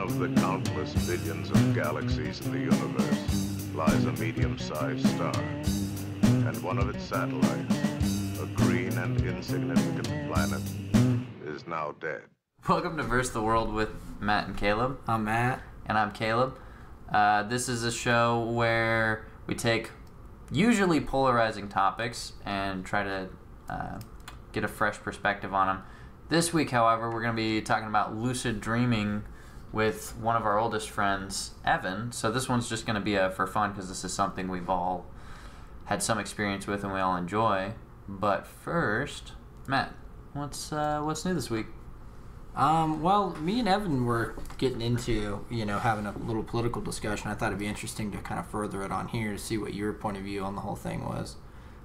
of the countless billions of galaxies in the universe lies a medium-sized star, and one of its satellites, a green and insignificant planet, is now dead. Welcome to Verse the World with Matt and Caleb. I'm Matt. And I'm Caleb. This is a show where we take usually polarizing topics and try to get a fresh perspective on them. This week, however, we're going to be talking about lucid dreaming with one of our oldest friends, Evan. So this one's just going to be for fun because this is something we've all had some experience with and we all enjoy. But first, Matt, what's new this week? Well, me and Evan were getting into, having a little political discussion. I thought it'd be interesting to kind of further it on here to see what your point of view on the whole thing was.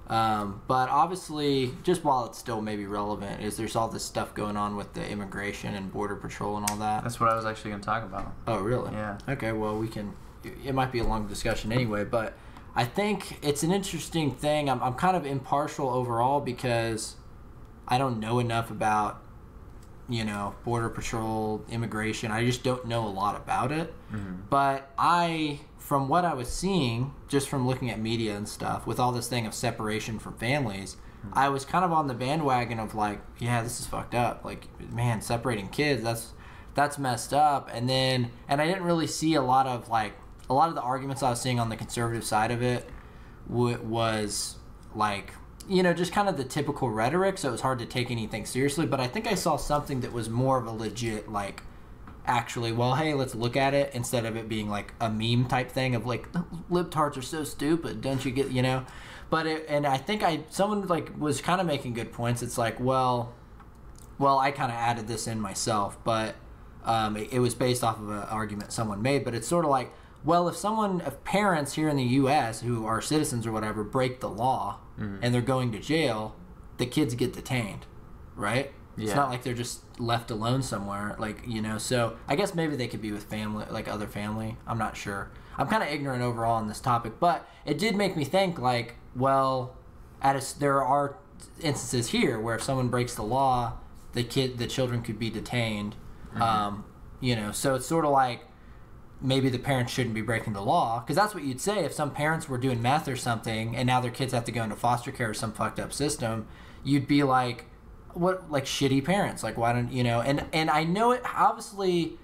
But obviously, just while it's still maybe relevant, there's all this stuff going on with the immigration and border patrol and all that. That's what I was actually going to talk about. Oh, really? Yeah. Okay, well, it might be a long discussion anyway, but I think it's an interesting thing. I'm kind of impartial overall because I don't know enough about border patrol, immigration. I just don't know a lot about it. Mm-hmm. But from what I was seeing, just from looking at media and stuff, with all this thing of separation from families, mm-hmm. I was kind of on the bandwagon of like, yeah, this is fucked up. Like, man, separating kids, that's messed up. And I didn't really see a lot of the arguments I was seeing on the conservative side of it was like, just kind of the typical rhetoric, so it was hard to take anything seriously. But I think I saw something that was more of a legit, actually, well, hey, let's look at it, instead of it being like a meme type thing of like, libtards are so stupid, don't you get, But and I think someone was kind of making good points. It's like, well, I kind of added this in myself, but it was based off of an argument someone made. But it's sort of like, well, if parents here in the U.S. who are citizens or whatever break the law, mm-hmm. and they're going to jail, the kids get detained, right? Yeah. It's not like they're just left alone somewhere, so I guess maybe they could be with family, other family. I'm not sure. I'm kind of ignorant overall on this topic, but it did make me think, there are instances here where if someone breaks the law, the children could be detained, mm-hmm. So it's sort of like, maybe the parents shouldn't be breaking the law, because that's what you'd say if some parents were doing meth or something and now their kids have to go into foster care or some fucked up system. You'd be like, what, shitty parents, why don't and I know it obviously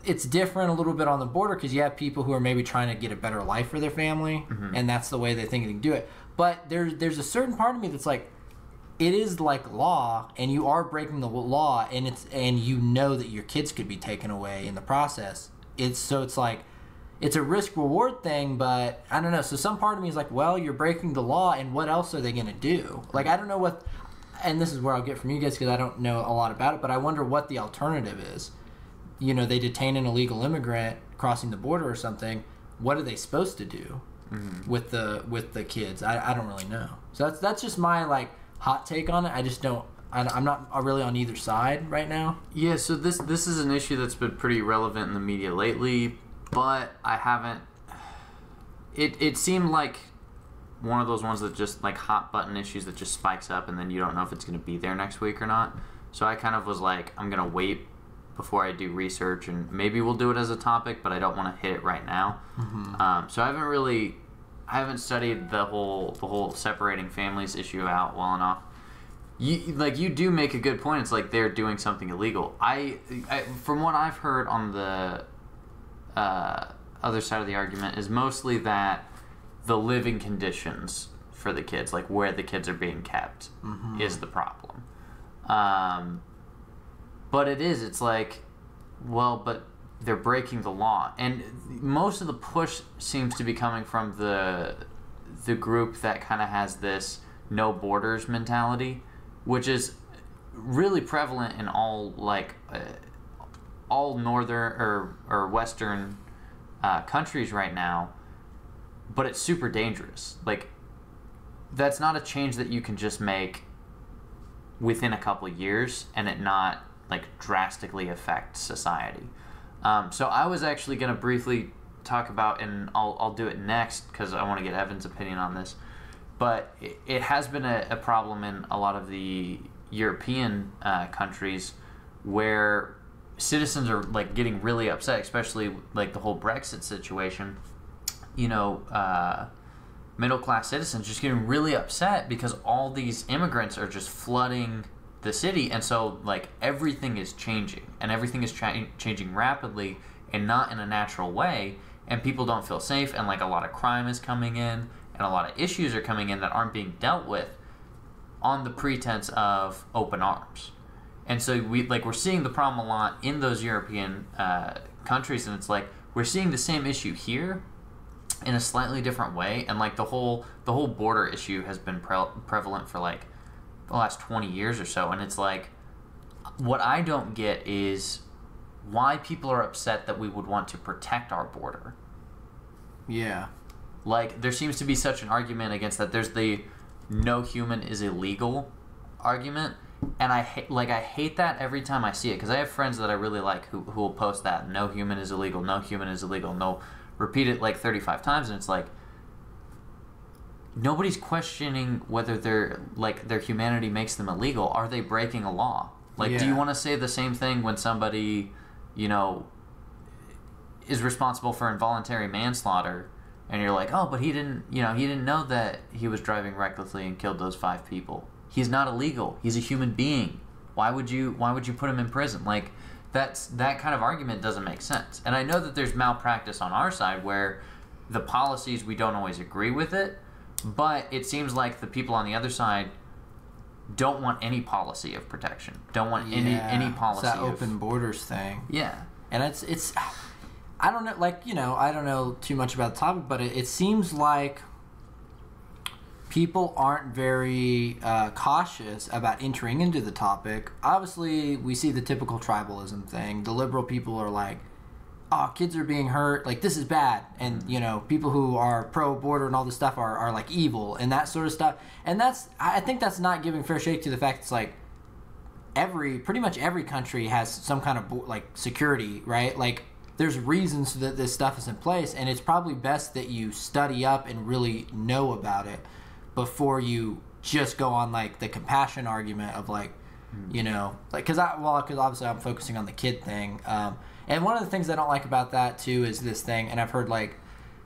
it's different a little bit on the border because you have people who are maybe trying to get a better life for their family, mm-hmm. and that's the way they think they can do it. But there's a certain part of me that's like, it is law, and you are breaking the law, and that your kids could be taken away in the process. It's a risk-reward thing, but I don't know. So some part of me is like, well, you're breaking the law, and what else are they going to do? I don't know what, and this is where I'll get from you guys because I don't know a lot about it, but I wonder what the alternative is. They detain an illegal immigrant crossing the border or something. What are they supposed to do, mm-hmm. with the kids? I don't really know. So that's just my hot take on it. I just don't. I'm not really on either side right now. Yeah, so this is an issue that's been pretty relevant in the media lately, but I haven't... It seemed like one of those ones that just, hot button issues that just spikes up and then you don't know if it's going to be there next week or not. So I kind of was like, I'm going to wait before I do research, and maybe we'll do it as a topic, but I don't want to hit it right now. Mm-hmm. So I haven't studied the whole separating families issue out well enough. You do make a good point. It's like they're doing something illegal. I from what I've heard on the other side of the argument is mostly that the living conditions for the kids, where the kids are being kept, mm-hmm. is the problem. But it's like, well, but they're breaking the law, and most of the push seems to be coming from the group that kind of has this no borders mentality, which is really prevalent in all northern or western countries right now, but it's super dangerous. That's not a change that you can just make within a couple of years and it not drastically affect society. So I was actually going to briefly talk about, and I'll do it next because I want to get Evan's opinion on this, but it has been a problem in a lot of the European countries where citizens are like getting really upset, especially like the whole Brexit situation. You know, middle class citizens just getting really upset because all these immigrants are just flooding the city, and so like everything is changing, and everything is changing rapidly and not in a natural way, and people don't feel safe, and like a lot of crime is coming in, and a lot of issues are coming in that aren't being dealt with on the pretense of open arms. And so we're seeing the problem a lot in those European countries, and it's like we're seeing the same issue here in a slightly different way. And like the whole border issue has been prevalent for like the last 20 years or so, and it's like what I don't get is why people are upset that we would want to protect our border. Yeah. Like there seems to be such an argument against that. There's the no human is illegal argument, and I hate that every time I see it, because I have friends that I really like who will post that no human is illegal, no human is illegal, no, repeat it like 35 times, and it's like nobody's questioning whether their humanity makes them illegal. Are they breaking a law? Like, do you want to say the same thing when somebody, you know, is responsible for involuntary manslaughter, and you're like, oh, but he didn't know that he was driving recklessly and killed those 5 people. He's not illegal. He's a human being. Why would you put him in prison? Like, that kind of argument doesn't make sense. And I know that there's malpractice on our side where the policies, we don't always agree with it, but it seems like the people on the other side don't want any policy of protection. Don't want any policy. It's that open borders thing. Yeah. And it's I don't know, like, you know, I don't know too much about the topic, but it seems like people aren't very cautious about entering into the topic. Obviously, we see the typical tribalism thing. The liberal people are like, oh, kids are being hurt, like, this is bad. And, you know, people who are pro-border and all this stuff are like, evil and that sort of stuff. And I think that's not giving fair shake to the fact it's like, pretty much every country has some kind of, like, security, right? Like, there's reasons that this stuff is in place, and it's probably best that you study up and really know about it before you just go on, like, the compassion argument of, like, you know, like, because obviously I'm focusing on the kid thing. And one of the things I don't like about that, too, is this thing, and I've heard, like,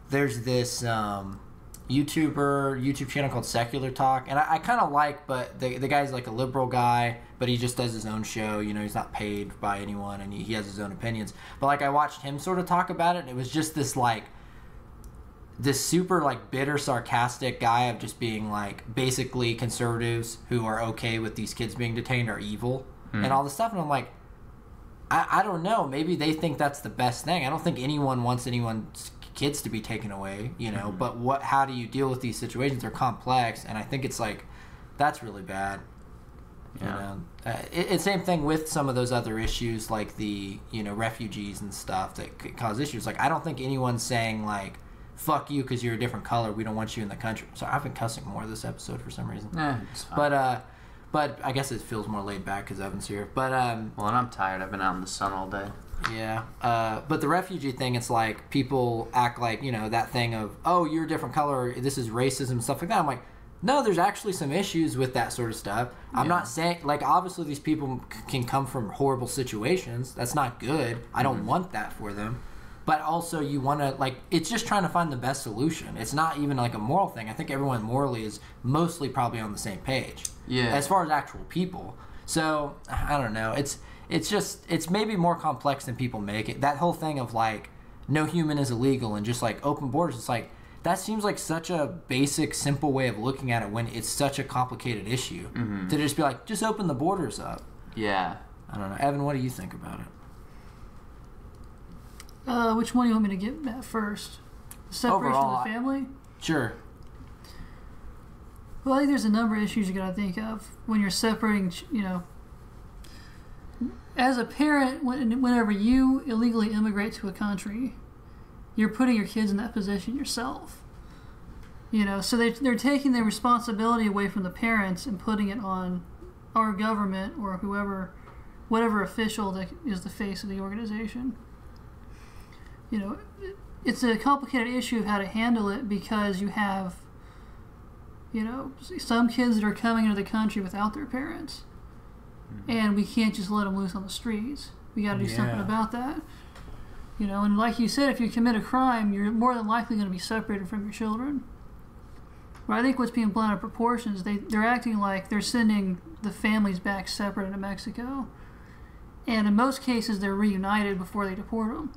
there's this YouTube channel called Secular Talk, and I kind of like, but the guy's, like, a liberal guy, but he just does his own show, you know, he's not paid by anyone, and he has his own opinions. But, like, I watched him sort of talk about it, and it was just this, like, this super, like, bitter, sarcastic guy of just being, like, basically conservatives who are okay with these kids being detained are evil, and all this stuff, and I'm like, I don't know. Maybe they think that's the best thing. I don't think anyone wants anyone's kids to be taken away, you know. But how do you deal with these situations? They're complex, and I think it's like that's really bad. Yeah. You know, it's same thing with some of those other issues, like the refugees and stuff that could cause issues. Like I don't think anyone's saying like, "Fuck you" because you're a different color. We don't want you in the country. So I've been cussing more this episode for some reason. It's fine. But I guess it feels more laid back because Evan's here. But well, and I'm tired. I've been out in the sun all day. Yeah. But the refugee thing, it's like people act like, you know, that thing of, oh, you're a different color, this is racism, stuff like that. I'm like, no, there's actually some issues with that sort of stuff. I'm not saying, like, obviously these people can come from horrible situations. That's not good. I don't want that for them. But also you want to, like, it's just trying to find the best solution. It's not even like a moral thing. I think everyone morally is mostly probably on the same page. Yeah. As far as actual people. So, I don't know. It's maybe more complex than people make it. That whole thing of, like, no human is illegal and just, like, open borders, it's like, that seems like such a basic, simple way of looking at it when it's such a complicated issue. To just be like, just open the borders up. Yeah. I don't know. Evan, what do you think about it? Which one do you want me to get at first? The separation of the family? Sure. Well, I think there's a number of issues you got to think of when you're separating, you know. As a parent, whenever you illegally immigrate to a country, you're putting your kids in that position yourself. You know, so they're taking their responsibility away from the parents and putting it on our government or whatever official that is the face of the organization. You know, it's a complicated issue of how to handle it because you have, you know, some kids that are coming into the country without their parents. And we can't just let them loose on the streets. We got to do something Yeah. about that. You know, and like you said, if you commit a crime, you're more than likely going to be separated from your children. But I think what's being blown out of proportion is they're acting like they're sending the families back separate into Mexico. And in most cases, they're reunited before they deport them.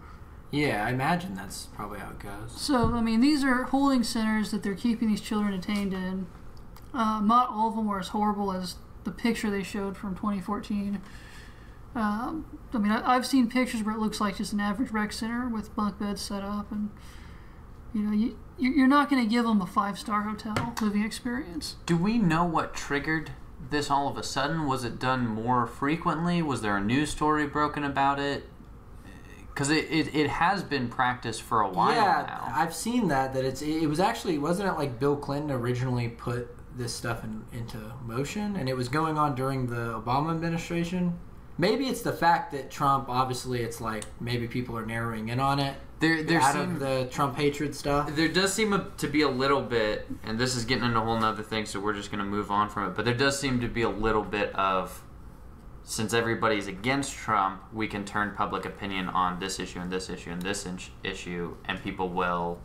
Yeah, I imagine that's probably how it goes. So, I mean, these are holding centers that they're keeping these children detained in. Not all of them are as horrible as the picture they showed from 2014. I mean, I've seen pictures where it looks like just an average rec center with bunk beds set up, and you know, you're not going to give them a 5-star hotel living experience. Do we know what triggered this all of a sudden? Was it done more frequently? Was there a news story broken about it? Because it has been practiced for a while now. I've seen that it was actually, wasn't it like Bill Clinton originally put this stuff into motion, and it was going on during the Obama administration? Maybe it's the fact that Trump, obviously it's like maybe people are narrowing in on it of the Trump hatred stuff. There does seem to be a little bit, and this is getting into a whole nother thing, so we're just going to move on from it, but there does seem to be a little bit of, since everybody's against Trump, we can turn public opinion on this issue and this issue and this issue, and people will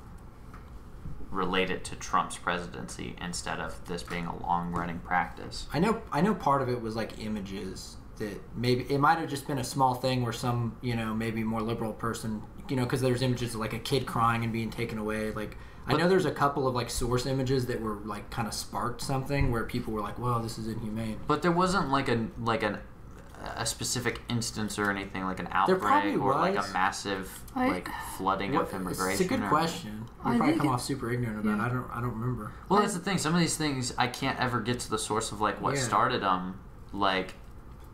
relate it to Trump's presidency instead of this being a long-running practice. I know part of it was like images that maybe it might have just been a small thing where some, you know, maybe more liberal person, you know, because there's images of like a kid crying and being taken away. Like, I know there's a couple of like source images that were like kind of sparked something where people were like, "Whoa, this is inhumane." But there wasn't like a specific instance or anything, like an outbreak or like a massive flooding of immigration. It's a good question. You probably come off super ignorant about it. I don't remember. Well, that's the thing. Some of these things I can't ever get to the source of like what started them. Like,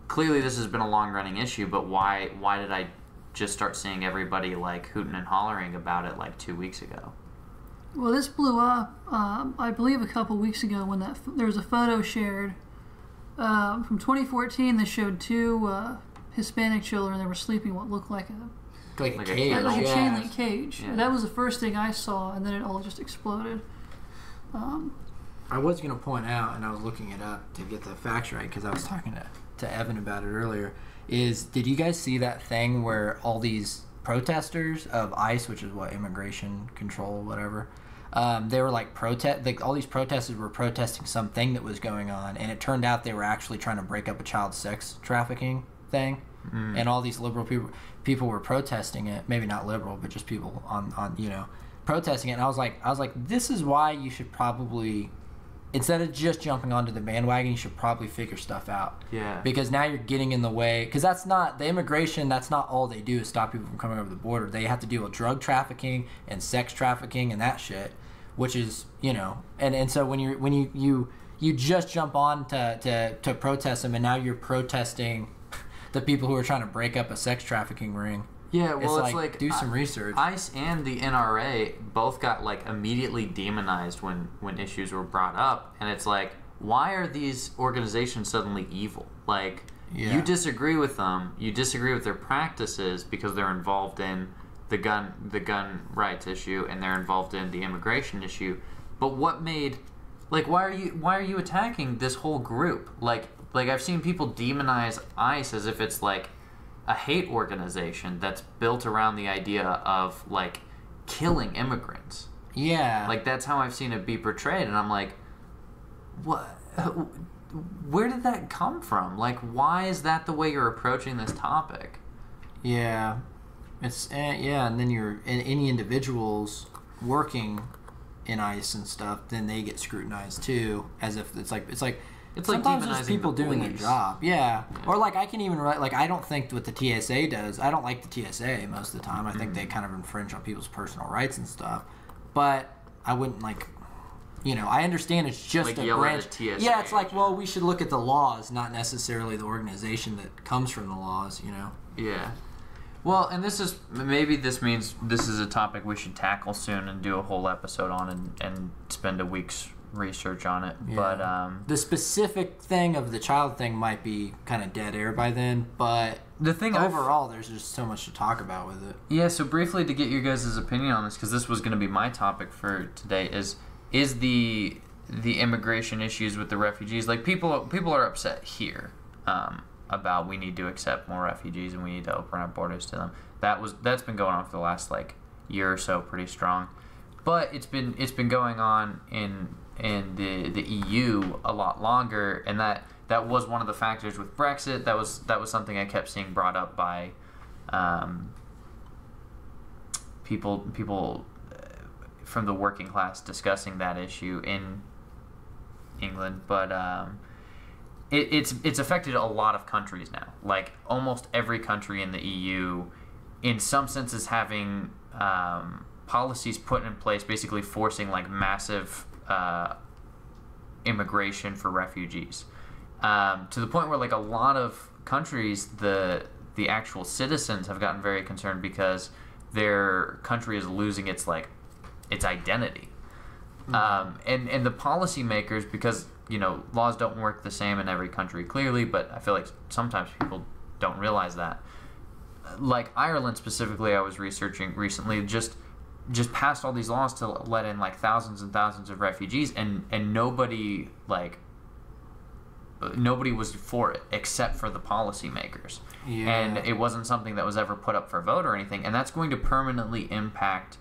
clearly this has been a long running issue, but why did I just start seeing everybody like hooting and hollering about it like 2 weeks ago? Well, this blew up, I believe, a couple weeks ago when there was a photo shared from 2014 that showed 2 Hispanic children that were sleeping in what looked like a cage. Like a chain link cage. Yeah. That was the first thing I saw, and then it all just exploded. I was going to point out, and I was looking it up to get the facts right because I was talking to Evan about it earlier, did you guys see that thing where all these protesters of ICE, which is what, immigration control, whatever, they were like all these protesters were protesting something that was going on, and it turned out they were actually trying to break up a child sex trafficking thing, and all these liberal people were protesting it. Maybe not liberal, but just people on you know, protesting it. And I was like, this is why you should probably, instead of just jumping onto the bandwagon, you should probably figure stuff out. Yeah. Because now you're getting in the way. Because that's not the immigration. That's not all they do is stop people from coming over the border. They have to deal with drug trafficking and sex trafficking and that shit, which is, you know, and so when you just jump on to protest them, and now you're protesting the people who are trying to break up a sex trafficking ring. Yeah, well, it's like do some research. ICE and the NRA both got like immediately demonized when issues were brought up, and it's like, why are these organizations suddenly evil? Like, you disagree with them, you disagree with their practices because they're involved in the gun rights issue and they're involved in the immigration issue. But what made, like, why are you attacking this whole group? Like I've seen people demonize ICE as if it's like a hate organization that's built around the idea of like killing immigrants. Yeah. Like, that's how I've seen it be portrayed, and I'm like, what? Where did that come from? Like, why is that the way you're approaching this topic? Yeah. It's and then any individuals working in ICE and stuff, then they get scrutinized too, as if it's like sometimes demonizing there's people the doing their police. job. Yeah. Or like I can even write, like, I don't think what the TSA does, I don't like the TSA most of the time. I think they kind of infringe on people's personal rights and stuff. But I wouldn't, like, you know, I understand it's just Like a yell branch. at a TSA Yeah, it's like, well, we should look at the laws, not necessarily the organization that comes from the laws, you know. Yeah. Well, and maybe this means this is a topic we should tackle soon and do a whole episode on and spend a week's research on it. Yeah. But the specific thing of the child thing might be kind of dead air by then, but the thing overall, there's just so much to talk about with it. Yeah, so briefly to get your guys' opinion on this, because this was going to be my topic for today, is the immigration issues with the refugees. Like, people are upset here. about we need to accept more refugees and we need to open our borders to them. That's been going on for the last like year or so, pretty strong. But it's been going on in the EU a lot longer, and that was one of the factors with Brexit. That was something I kept seeing brought up by people from the working class discussing that issue in England. But it's affected a lot of countries now. Like almost every country in the EU, in some senses, having policies put in place basically forcing like massive immigration for refugees, to the point where like a lot of countries, the actual citizens have gotten very concerned because their country is losing its identity. And the policymakers, because laws don't work the same in every country clearly, but I feel like sometimes people don't realize that. Like Ireland specifically, I was researching recently, just passed all these laws to let in like thousands and thousands of refugees, and nobody was for it except for the policymakers. Yeah. And it wasn't something that was ever put up for vote or anything, and that's going to permanently impact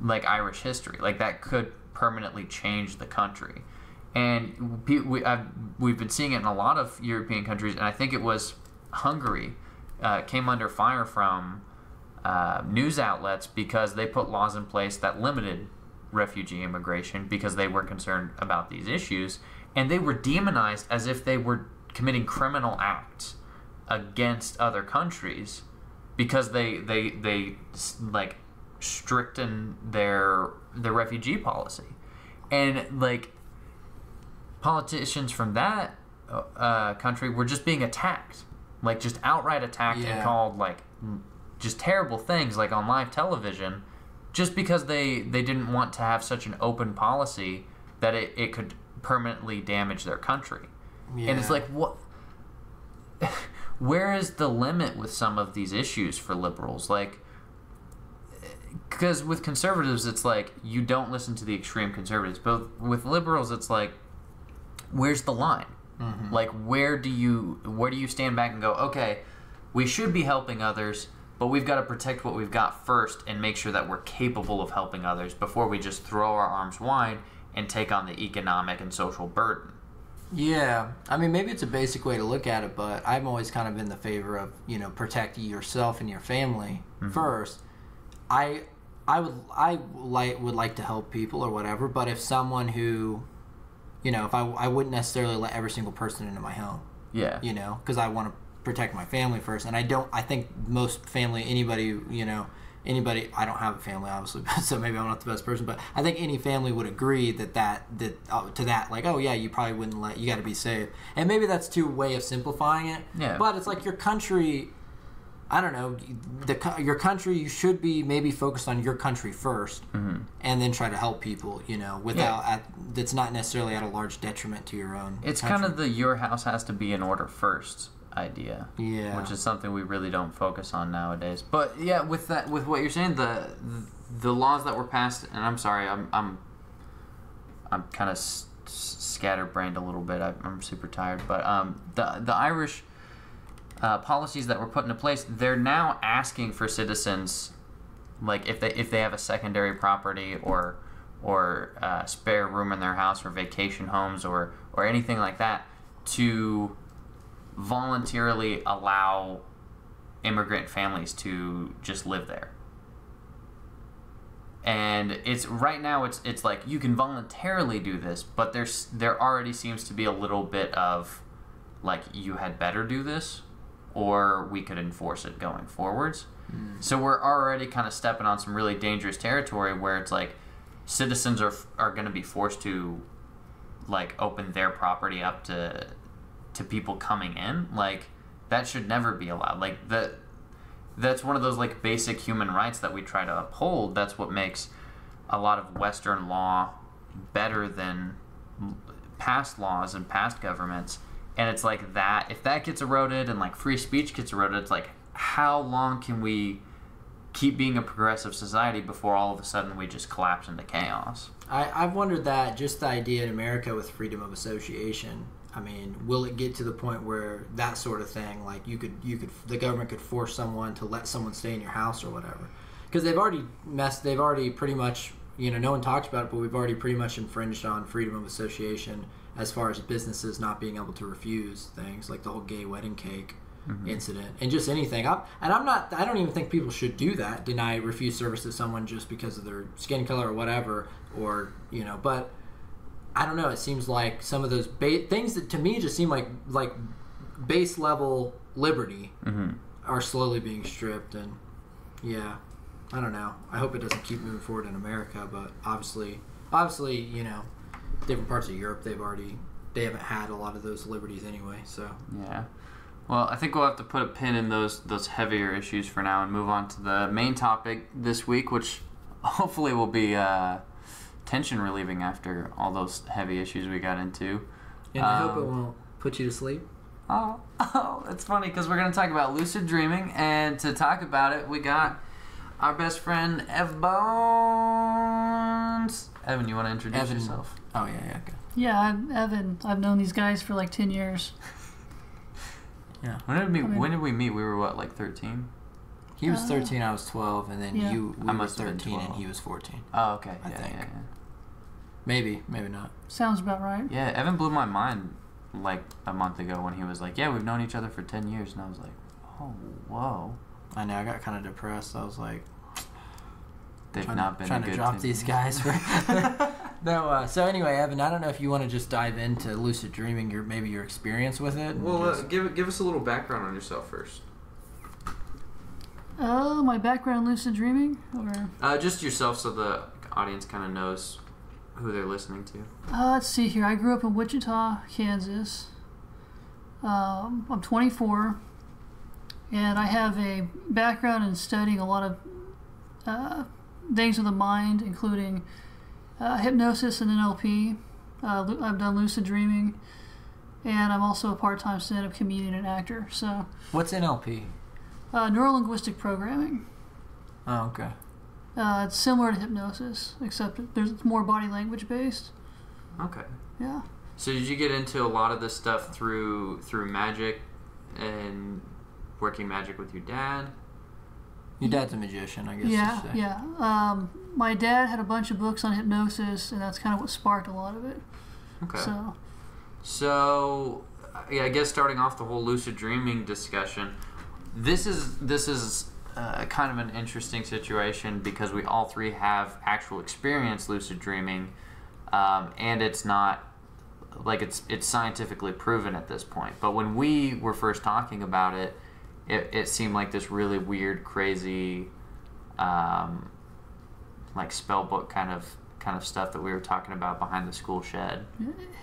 like Irish history. Like that could permanently change the country. And we've been seeing it in a lot of European countries, and I think it was Hungary came under fire from news outlets because they put laws in place that limited refugee immigration because they were concerned about these issues, and they were demonized as if they were committing criminal acts against other countries because they like stricten their refugee policy. And like politicians from that country were just being attacked, like just outright attacked and called like just terrible things like on live television, just because they didn't want to have such an open policy that it could permanently damage their country. And it's like, what? Where is the limit with some of these issues for liberals? Like, because with conservatives, it's like you don't listen to the extreme conservatives, but with liberals, it's like, where's the line? Mm-hmm. Like, where do you stand back and go, okay, we should be helping others, but we've got to protect what we've got first and make sure that we're capable of helping others before we just throw our arms wide and take on the economic and social burden. Yeah. I mean, maybe it's a basic way to look at it, but I'm always kind of in the favor of, protecting yourself and your family first. I would like to help people or whatever, but if someone who, if I wouldn't necessarily let every single person into my home. Yeah. Because I want to protect my family first, and I think most family, anybody, I don't have a family obviously, so maybe I'm not the best person, but I think any family would agree that like, oh yeah, you probably wouldn't you got to be safe, and maybe that's too way of simplifying it. Yeah. But it's like your country. I don't know, your country, you should be maybe focused on your country first, and then try to help people, without that's not necessarily at a large detriment to your own. It's country. kind of the your house has to be in order first idea, which is something we really don't focus on nowadays. But yeah, with what you're saying, the laws that were passed, and I'm sorry, I'm kind of scatterbrained a little bit. I'm super tired, but the Irish policies that were put into place, they're now asking for citizens, like if they have a secondary property or spare room in their house or vacation homes or anything like that, to voluntarily allow immigrant families to just live there. And it's right now it's like you can voluntarily do this, but there already seems to be a little bit of like, you had better do this, or we could enforce it going forwards. So we're already kind of stepping on some really dangerous territory where it's like citizens are going to be forced to like open their property up to people coming in. Like, that should never be allowed. Like, that's one of those like basic human rights that we try to uphold. That's what makes a lot of Western law better than past laws and past governments. And it's like that, if that gets eroded and like free speech gets eroded, it's like, how long can we keep being a progressive society before all of a sudden we just collapse into chaos? I've wondered that, just the idea in America with freedom of association. I mean, will it get to the point where that sort of thing, like the government could force someone to let someone stay in your house or whatever? Because they've already pretty much, no one talks about it, but we've already pretty much infringed on freedom of association as far as businesses not being able to refuse things, like the whole gay wedding cake incident, and just anything. I don't even think people should do that, refuse service to someone just because of their skin color or whatever, or, but I don't know. It seems like some of those things that to me just seem like base level liberty are slowly being stripped, and yeah, I don't know. I hope it doesn't keep moving forward in America, but obviously, different parts of Europe they haven't had a lot of those liberties anyway. So yeah. Well, I think we'll have to put a pin in those heavier issues for now and move on to the main topic this week, which hopefully will be tension relieving after all those heavy issues we got into. And I hope it won't put you to sleep. Oh, it's funny because we're going to talk about lucid dreaming, and to talk about it, we got our best friend Ev Bones. Evan, you want to introduce yourself? Oh yeah, good. Yeah, I'm Evan. I've known these guys for like 10 years. Yeah. When did we meet? We were what, like 13? He was 13, I was 12, and then we were 13 and he was 14. Oh, okay. I think. Yeah. Maybe not. Sounds about right. Yeah, Evan blew my mind like a month ago when he was like, yeah, we've known each other for 10 years. And I was like, oh, whoa. I know, I got kind of depressed. I was like, they've not been trying to drop these guys. No, so anyway, Evan, I don't know if you want to just dive into lucid dreaming, maybe your experience with it. Well, give us a little background on yourself first. My background in lucid dreaming, or just yourself, so the audience kind of knows who they're listening to. Let's see here. I grew up in Wichita, Kansas. I'm 24, and I have a background in studying a lot of things of the mind, including hypnosis and NLP. I've done lucid dreaming, and I'm also a part-time stand-up comedian and actor. So, what's NLP? Neuro-linguistic programming. Oh, okay. It's similar to hypnosis, except it's more body language based. Okay. Yeah. So did you get into a lot of this stuff through magic and working magic with your dad? Your dad's a magician, I guess. Yeah. My dad had a bunch of books on hypnosis, and that's kind of what sparked a lot of it. Okay. So I guess starting off the whole lucid dreaming discussion, this is kind of an interesting situation because we all three have actual experience lucid dreaming, and it's not like it's scientifically proven at this point. But when we were first talking about it, it seemed like this really weird, crazy, like spell book kind of stuff that we were talking about behind the school shed.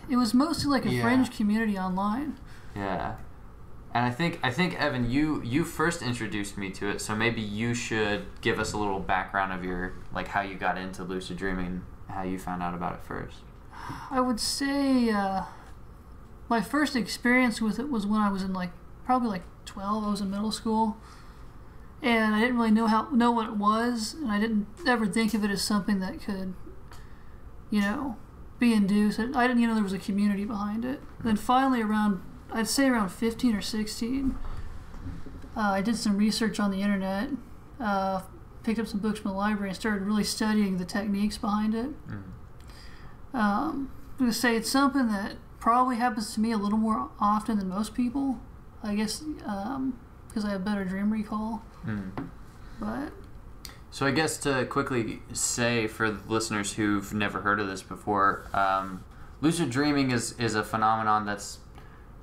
it was mostly like a fringe community online. Yeah. And I think Evan, you first introduced me to it, so maybe you should give us a little background of your how you got into lucid dreaming, how you found out about it first. I would say my first experience with it was when I was in probably 12. I was in middle school, and I didn't really know what it was, and I didn't ever think of it as something that could, be induced. I didn't know there was a community behind it. Then finally I'd say around 15 or 16, I did some research on the internet, picked up some books from the library, and started really studying the techniques behind it. I'm going to say it's something that probably happens to me a little more often than most people, I guess, because I have better dream recall. But so I guess to quickly say for the listeners who've never heard of this before, lucid dreaming is a phenomenon that's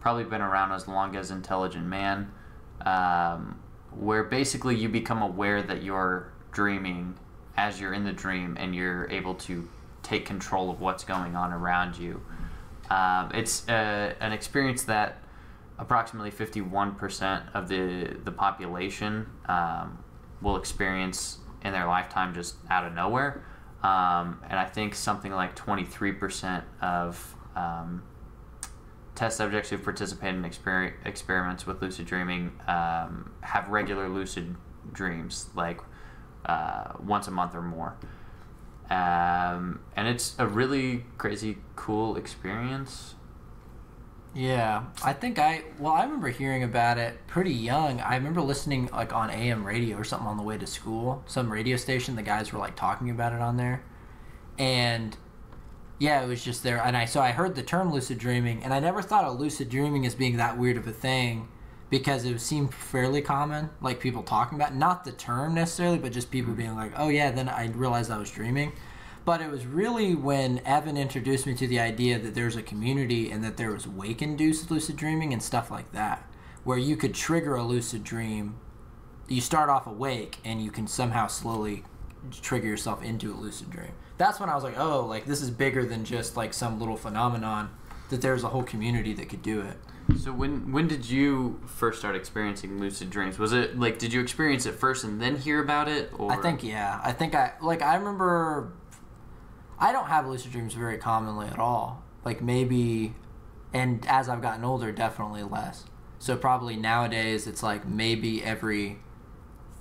probably been around as long as intelligent man, where basically you become aware that you're dreaming as you're in the dream and you're able to take control of what's going on around you. It's an experience that approximately 51% of the population will experience in their lifetime just out of nowhere, and I think something like 23% of test subjects who've participated in experiments with lucid dreaming have regular lucid dreams, once a month or more. And it's a really crazy, cool experience. Yeah, I think I remember hearing about it pretty young. I remember listening like on AM radio or something on the way to school, some radio station. The guys were like talking about it on there, and yeah, it was just there. And I heard the term lucid dreaming, and I never thought of lucid dreaming as being that weird of a thing because it seemed fairly common, like people talking about it. Not the term necessarily, but just people being like, "Oh yeah," then I realized I was dreaming. But it was really when Evan introduced me to the idea that there's a community and that there was wake-induced lucid dreaming and stuff like that, where you could trigger a lucid dream. You start off awake and you can somehow slowly trigger yourself into a lucid dream. That's when I was like, oh, like this is bigger than just like some little phenomenon, that there's a whole community that could do it. So when did you first start experiencing lucid dreams? Was it like, did you experience it first and then hear about it? Or? I think I remember... I don't have lucid dreams very commonly at all. Like maybe, and as I've gotten older, definitely less. So probably nowadays it's like maybe every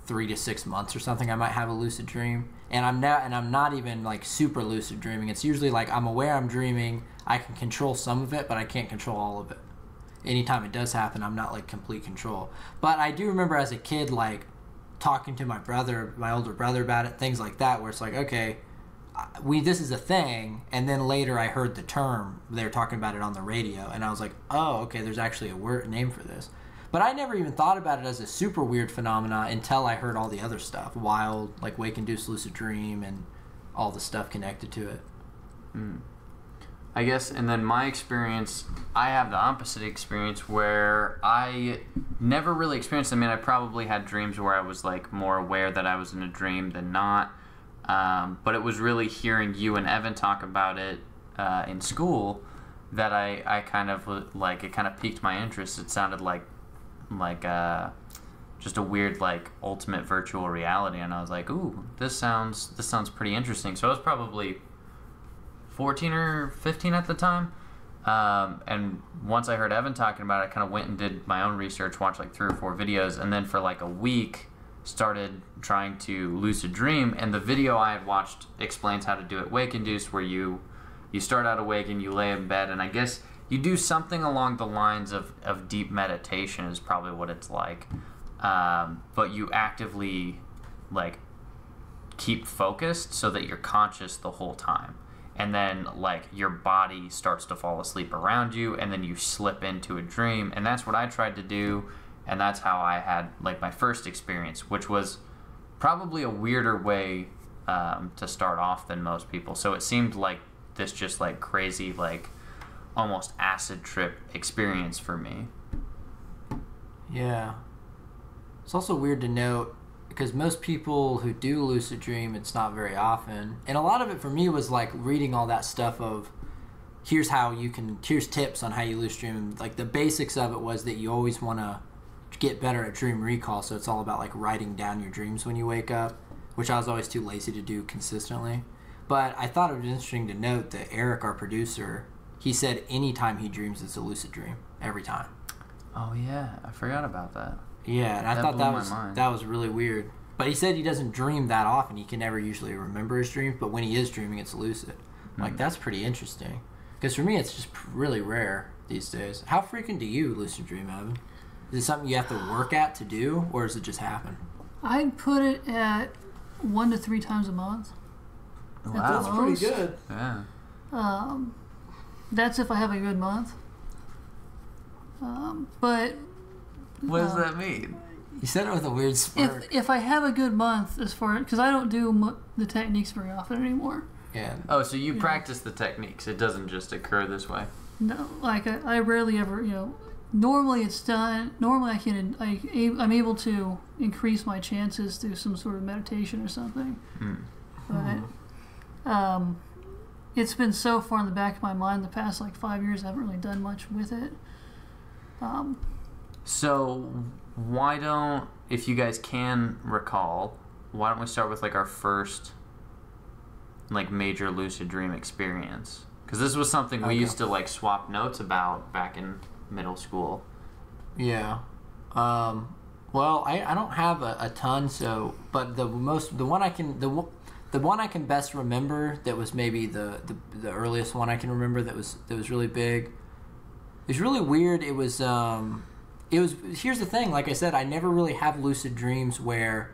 3 to 6 months or something I might have a lucid dream. And I'm not even like super lucid dreaming. It's usually like I'm aware I'm dreaming. I can control some of it, but I can't control all of it. Anytime it does happen, I'm not like complete control. But I do remember as a kid like talking to my older brother about it, things like that, where it's like, okay, this is a thing, and then later I heard the term, they were talking about it on the radio, and I was like, oh, okay, there's actually a name for this. But I never even thought about it as a super weird phenomena until I heard all the other stuff, wild, like wake-induced lucid dream, and all the stuff connected to it. I guess, and then my experience, I have the opposite experience where I never really experienced, I mean, I probably had dreams where I was like more aware that I was in a dream than not. But it was really hearing you and Evan talk about it in school that I kind of like, it kind of piqued my interest. It sounded like just a weird like ultimate virtual reality, and I was like, ooh, this sounds pretty interesting. So I was probably 14 or 15 at the time, and once I heard Evan talking about it, I kind of went and did my own research, watched like 3 or 4 videos, and then for like a week started trying to lucid dream, and the video I had watched explains how to do it wake-induced, where you start out awake and you lay in bed, and I guess you do something along the lines of deep meditation is probably what it's like, but you actively like keep focused so that you're conscious the whole time, and then like your body starts to fall asleep around you, and then you slip into a dream, and that's what I tried to do. And that's how I had like my first experience, which was probably a weirder way to start off than most people. So it seemed like this just like crazy, like almost acid trip experience for me. Yeah. It's also weird to note because most people who do lucid dream, it's not very often. And a lot of it for me was like reading all that stuff of here's tips on how you lucid dream. Like the basics of it was that you always want to get better at dream recall, so it's all about like writing down your dreams when you wake up, which I was always too lazy to do consistently. But I thought it was interesting to note that Eric, our producer, he said anytime he dreams it's a lucid dream, every time. Oh yeah, I forgot about that. Yeah, and I thought that was really weird. But he said he doesn't dream that often. He can never usually remember his dreams, but when he is dreaming, it's lucid. Like, that's pretty interesting. Because for me, it's just really rare these days. How frequent do you lucid dream, Evan? Is it something you have to work at to do, or does it just happen? I'd put it at 1 to 3 times a month. Wow, that's pretty good. Yeah. That's if I have a good month. But what does that mean? You said it with a weird smirk. If I have a good month, as far because I don't do the techniques very often anymore. Yeah. Oh, so you practice the techniques. It doesn't just occur this way. No, like I rarely ever, normally it's done. Normally I'm able to increase my chances through some sort of meditation or something. But it's been so far in the back of my mind the past 5 years. I haven't really done much with it. So why don't, if you guys can recall, why don't we start with our first major lucid dream experience? Because this was something we used to swap notes about back in middle school. Yeah. Well, I don't have a ton, but the one I can best remember that was maybe the earliest one I can remember that was really big was really weird. It was here's the thing, like I said, I never really have lucid dreams where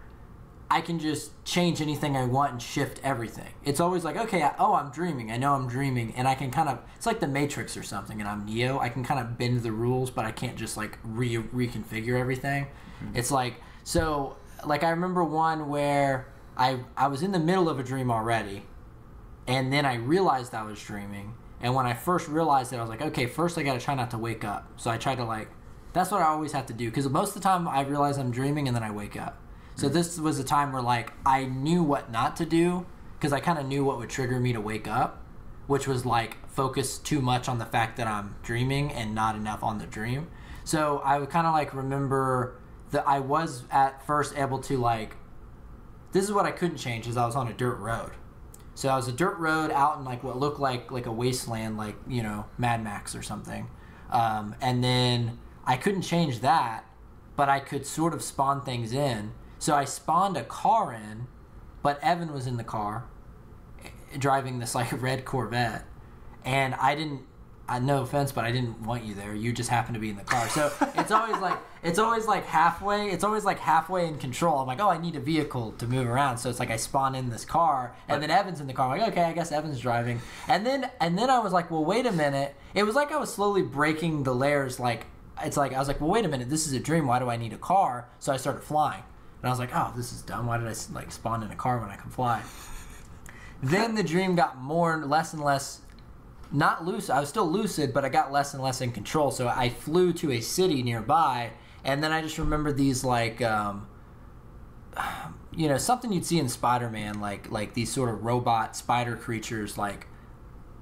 I can just change anything I want and shift everything. It's always like, okay, I'm dreaming. I know I'm dreaming, and I can kind of, it's like the Matrix or something, and I'm Neo. I can kind of bend the rules, but I can't just like reconfigure everything. Mm-hmm. It's like, so, like I remember one where I was in the middle of a dream already, and then I realized I was dreaming, and when I first realized it, I was like, okay, first I got to try not to wake up. So I tried to like, that's what I always have to do, because most of the time I realize I'm dreaming and then I wake up. So this was a time where, like, I knew what not to do because I kind of knew what would trigger me to wake up, which was, like, focus too much on the fact that I'm dreaming and not enough on the dream. So I would kind of, like, remember that I was at first able to, like, this is what I couldn't change is I was on a dirt road. So I was a dirt road out in, like, what looked like a wasteland, like, you know, Mad Max or something. And then I couldn't change that, but I could sort of spawn things in. So I spawned a car in, but Evan was in the car driving this like red Corvette, and no offense, but I didn't want you there. You just happened to be in the car. So it's always like halfway in control. I'm like, oh, I need a vehicle to move around. So it's like I spawn in this car, and then Evan's in the car. I'm like, okay, I guess Evan's driving. And then I was like, well, wait a minute. It was like I was slowly breaking the layers. Like it's like I was like, well, wait a minute. This is a dream. Why do I need a car? So I started flying. And I was like, oh, this is dumb. Why did I like spawn in a car when I can fly? Then the dream got less and less, not lucid. I was still lucid, but I got less and less in control. So I flew to a city nearby, and then I just remembered these like, you know, something you'd see in Spider-Man, like these sort of robot spider creatures, like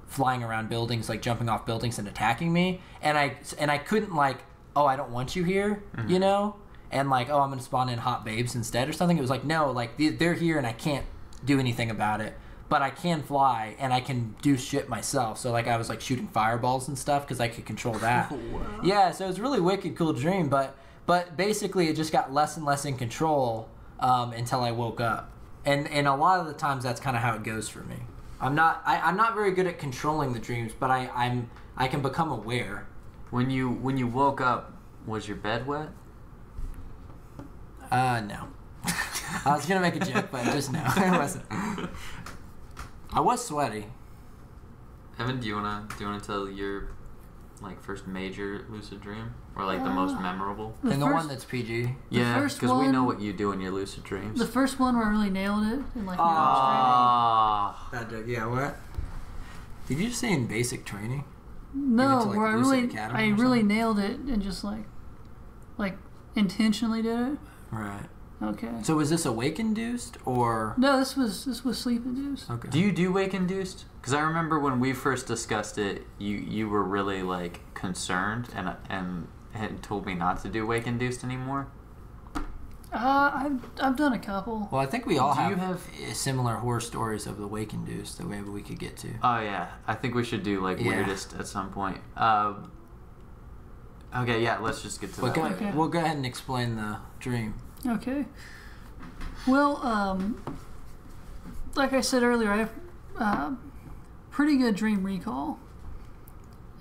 flying around buildings, like jumping off buildings and attacking me. And I couldn't like, oh, I don't want you here, you know. And like, oh, I'm going to spawn in hot babes instead or something. It was like, no, like they're here and I can't do anything about it. But I can fly and I can do shit myself. So like I was like shooting fireballs and stuff because I could control that. Wow. Yeah, so it was a really wicked, cool dream. But basically it just got less and less in control until I woke up. And a lot of the times that's kind of how it goes for me. I'm not very good at controlling the dreams, but I can become aware. When you woke up, was your bed wet? No. I was gonna make a joke, but just no, it wasn't. I was sweaty. Evan, do you wanna tell your like first major lucid dream, or like the most memorable? The one that's PG. Yeah, because we know what you do in your lucid dreams. The first one where I really nailed it, and like that joke. Yeah, what? Did you just say in basic training? No, like, where I really nailed it and just like intentionally did it. Right. Okay. So was this awake induced or? No, this was sleep induced. Okay. Do you do wake induced? Because I remember when we first discussed it, you were really like concerned and had told me not to do wake induced anymore. I've done a couple. Well, I think we all have similar horror stories of the wake induced that maybe we could get to. Oh yeah, I think we should do like weirdest at some point. Okay, yeah, let's just get to that. Okay. We'll go ahead and explain the dream. Okay. Well, like I said earlier, I have pretty good dream recall.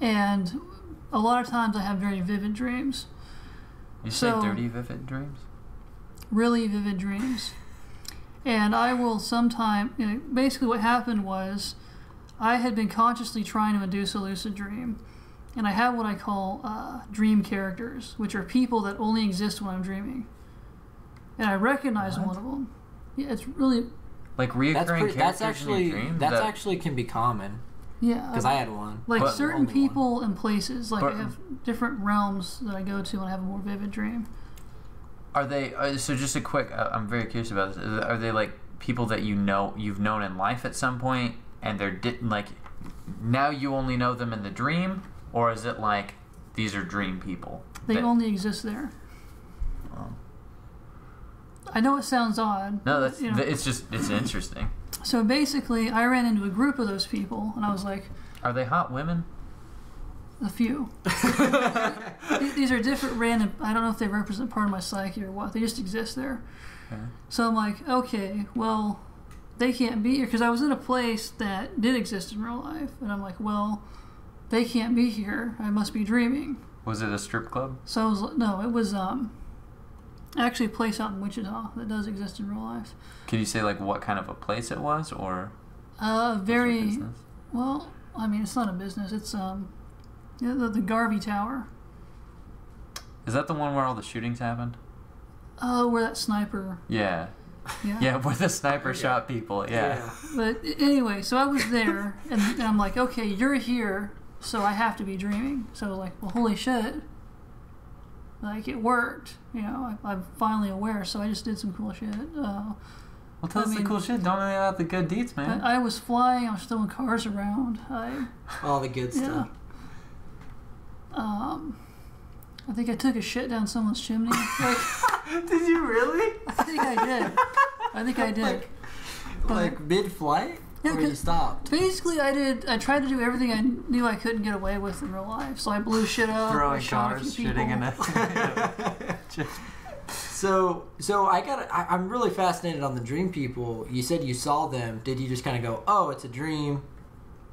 And a lot of times I have very vivid dreams. You say dirty vivid dreams? Really vivid dreams. And I will basically what happened was I had been consciously trying to induce a lucid dream. And I have what I call dream characters, which are people that only exist when I'm dreaming. And I recognize one of them. Yeah, it's really like reoccurring characters in your dream. That actually can be common. Yeah, because I had one. Like certain people and places. Like I have different realms that I go to when I have a more vivid dream. Are they? So just a quick. I'm very curious about this. Are they like people that you've known in life at some point, and they're like now you only know them in the dream? Or is it like these are dream people? They only exist there. I know it sounds odd. No, it's interesting. So basically, I ran into a group of those people, and I was like... Are they hot women? A few. These are different random... I don't know if they represent part of my psyche or what. They just exist there. Okay. So I'm like, okay, well, they can't be here. Because I was in a place that did exist in real life. And I'm like, well... they can't be here. I must be dreaming. Was it a strip club? So I was, no, it was actually a place out in Wichita that does exist in real life. Can you say like what kind of a place it was, or? Very well. I mean, it's not a business. It's the Garvey Tower. Is that the one where all the shootings happened? Where that sniper. Yeah. Yeah, where the sniper shot people. Yeah. But anyway, so I was there, and I'm like, okay, you're here, so I have to be dreaming. So I was like, well, holy shit. Like, it worked. You know, I'm finally aware, so I just did some cool shit. Well, tell us the cool shit. Don't know about the good deeds, man. I was flying. I was throwing cars around. All the good stuff. I think I took a shit down someone's chimney. Like, did you really? I think I did. Like mid-flight? Yeah, or you stopped? Basically, I tried to do everything I knew I couldn't get away with in real life. So I blew shit up. Throwing cars, shitting in it. So I'm really fascinated on the dream people. You said you saw them. Did you just kind of go, oh, it's a dream,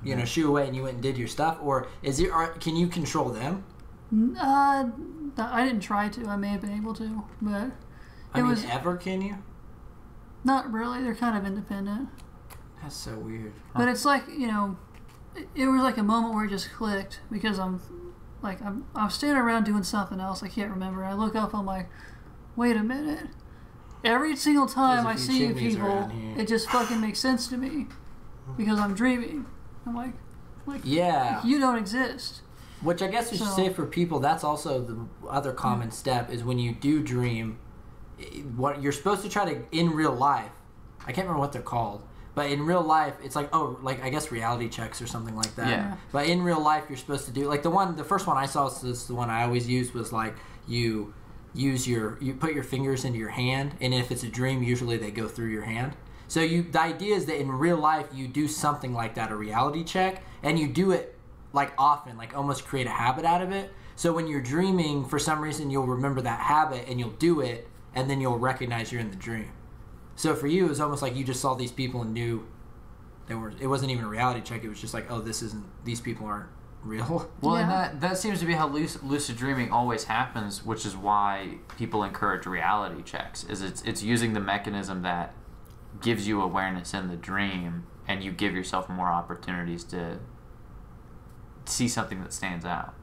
you know, shoo away, and you went and did your stuff? Or can you control them? I didn't try to. I may have been able to, but ever can you? Not really. They're kind of independent. That's so weird. But it's like, you know, it was like a moment where it just clicked because I was standing around doing something else. I can't remember. I look up. I'm like, wait a minute. Every single time I see you people, it just fucking makes sense to me because I'm dreaming. I'm like, yeah, you don't exist. Which I guess we should say for people, that's also the other common step is when you do dream, what you're supposed to try to, in real life, I can't remember what they're called, but in real life, it's like, I guess reality checks or something like that. Yeah. But in real life, you're supposed to do, like the first one I saw, is the one I always used, was like you put your fingers into your hand, and if it's a dream, usually they go through your hand. So the idea is that in real life, you do something like that, a reality check, and you do it like often, like almost create a habit out of it. So when you're dreaming, for some reason, you'll remember that habit and you'll do it, and then you'll recognize you're in the dream. So for you, it was almost like you just saw these people and knew it wasn't even a reality check. It was just like, oh, these people aren't real. Well, and that seems to be how lucid dreaming always happens, which is why people encourage reality checks. Is it's using the mechanism that gives you awareness in the dream, and you give yourself more opportunities to see something that stands out.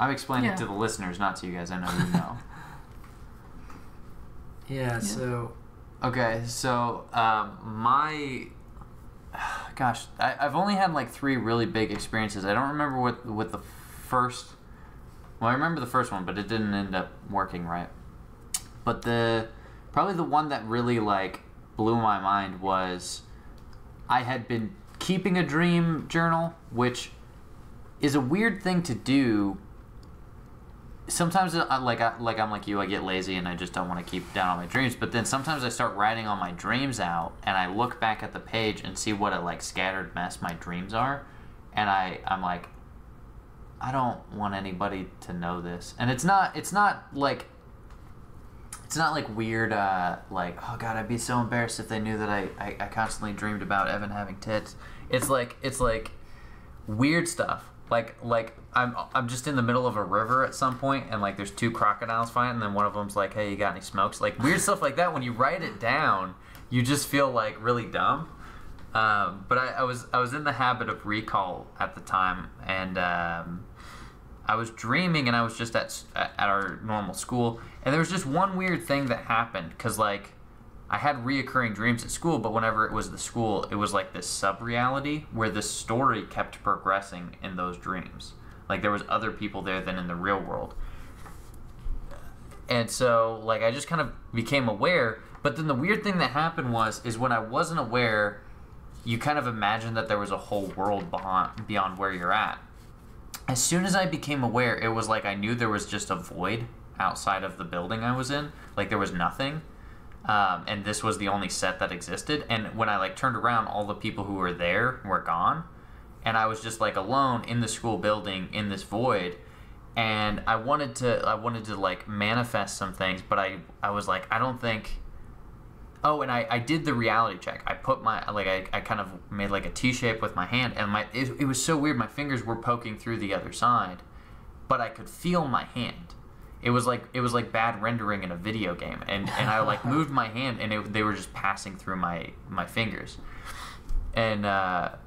I'm explaining it to the listeners, not to you guys. I know you know. Yeah, so... Okay, so I've only had like 3 really big experiences. I don't remember what the first... Well, I remember the first one, but it didn't end up working right. But probably the one that really like blew my mind was I had been keeping a dream journal, which is a weird thing to do. Sometimes, I'm like you, I get lazy and I just don't want to keep down all my dreams. But then sometimes I start writing all my dreams out, and I look back at the page and see what a like scattered mess my dreams are, and I'm like, I don't want anybody to know this. And it's not like weird, like, oh god, I'd be so embarrassed if they knew that I constantly dreamed about Evan having tits. It's like weird stuff. Like I'm just in the middle of a river at some point, and like there's 2 crocodiles fighting, and then one of them's like, hey, you got any smokes? Like weird stuff like that. When you write it down, you just feel like really dumb. But I was in the habit of recall at the time, and I was dreaming, and I was just at our normal school, and there was just one weird thing that happened, because like I had reoccurring dreams at school, but whenever it was the school, it was like this sub-reality where the story kept progressing in those dreams. Like there was other people there than in the real world. And so like I just kind of became aware, but then the weird thing that happened is when I wasn't aware, you kind of imagine that there was a whole world beyond where you're at. As soon as I became aware, it was like I knew there was just a void outside of the building I was in. Like there was nothing. And this was the only set that existed. And when I like turned around, all the people who were there were gone. And I was just like alone in the school building in this void. And I wanted to like manifest some things, but I was like, I don't think Oh, and I did the reality check. I put my, like, I kind of made like a T shape with my hand, and it was so weird. My fingers were poking through the other side, but I could feel my hand. It was like bad rendering in a video game, and I like moved my hand, and they were just passing through my fingers, and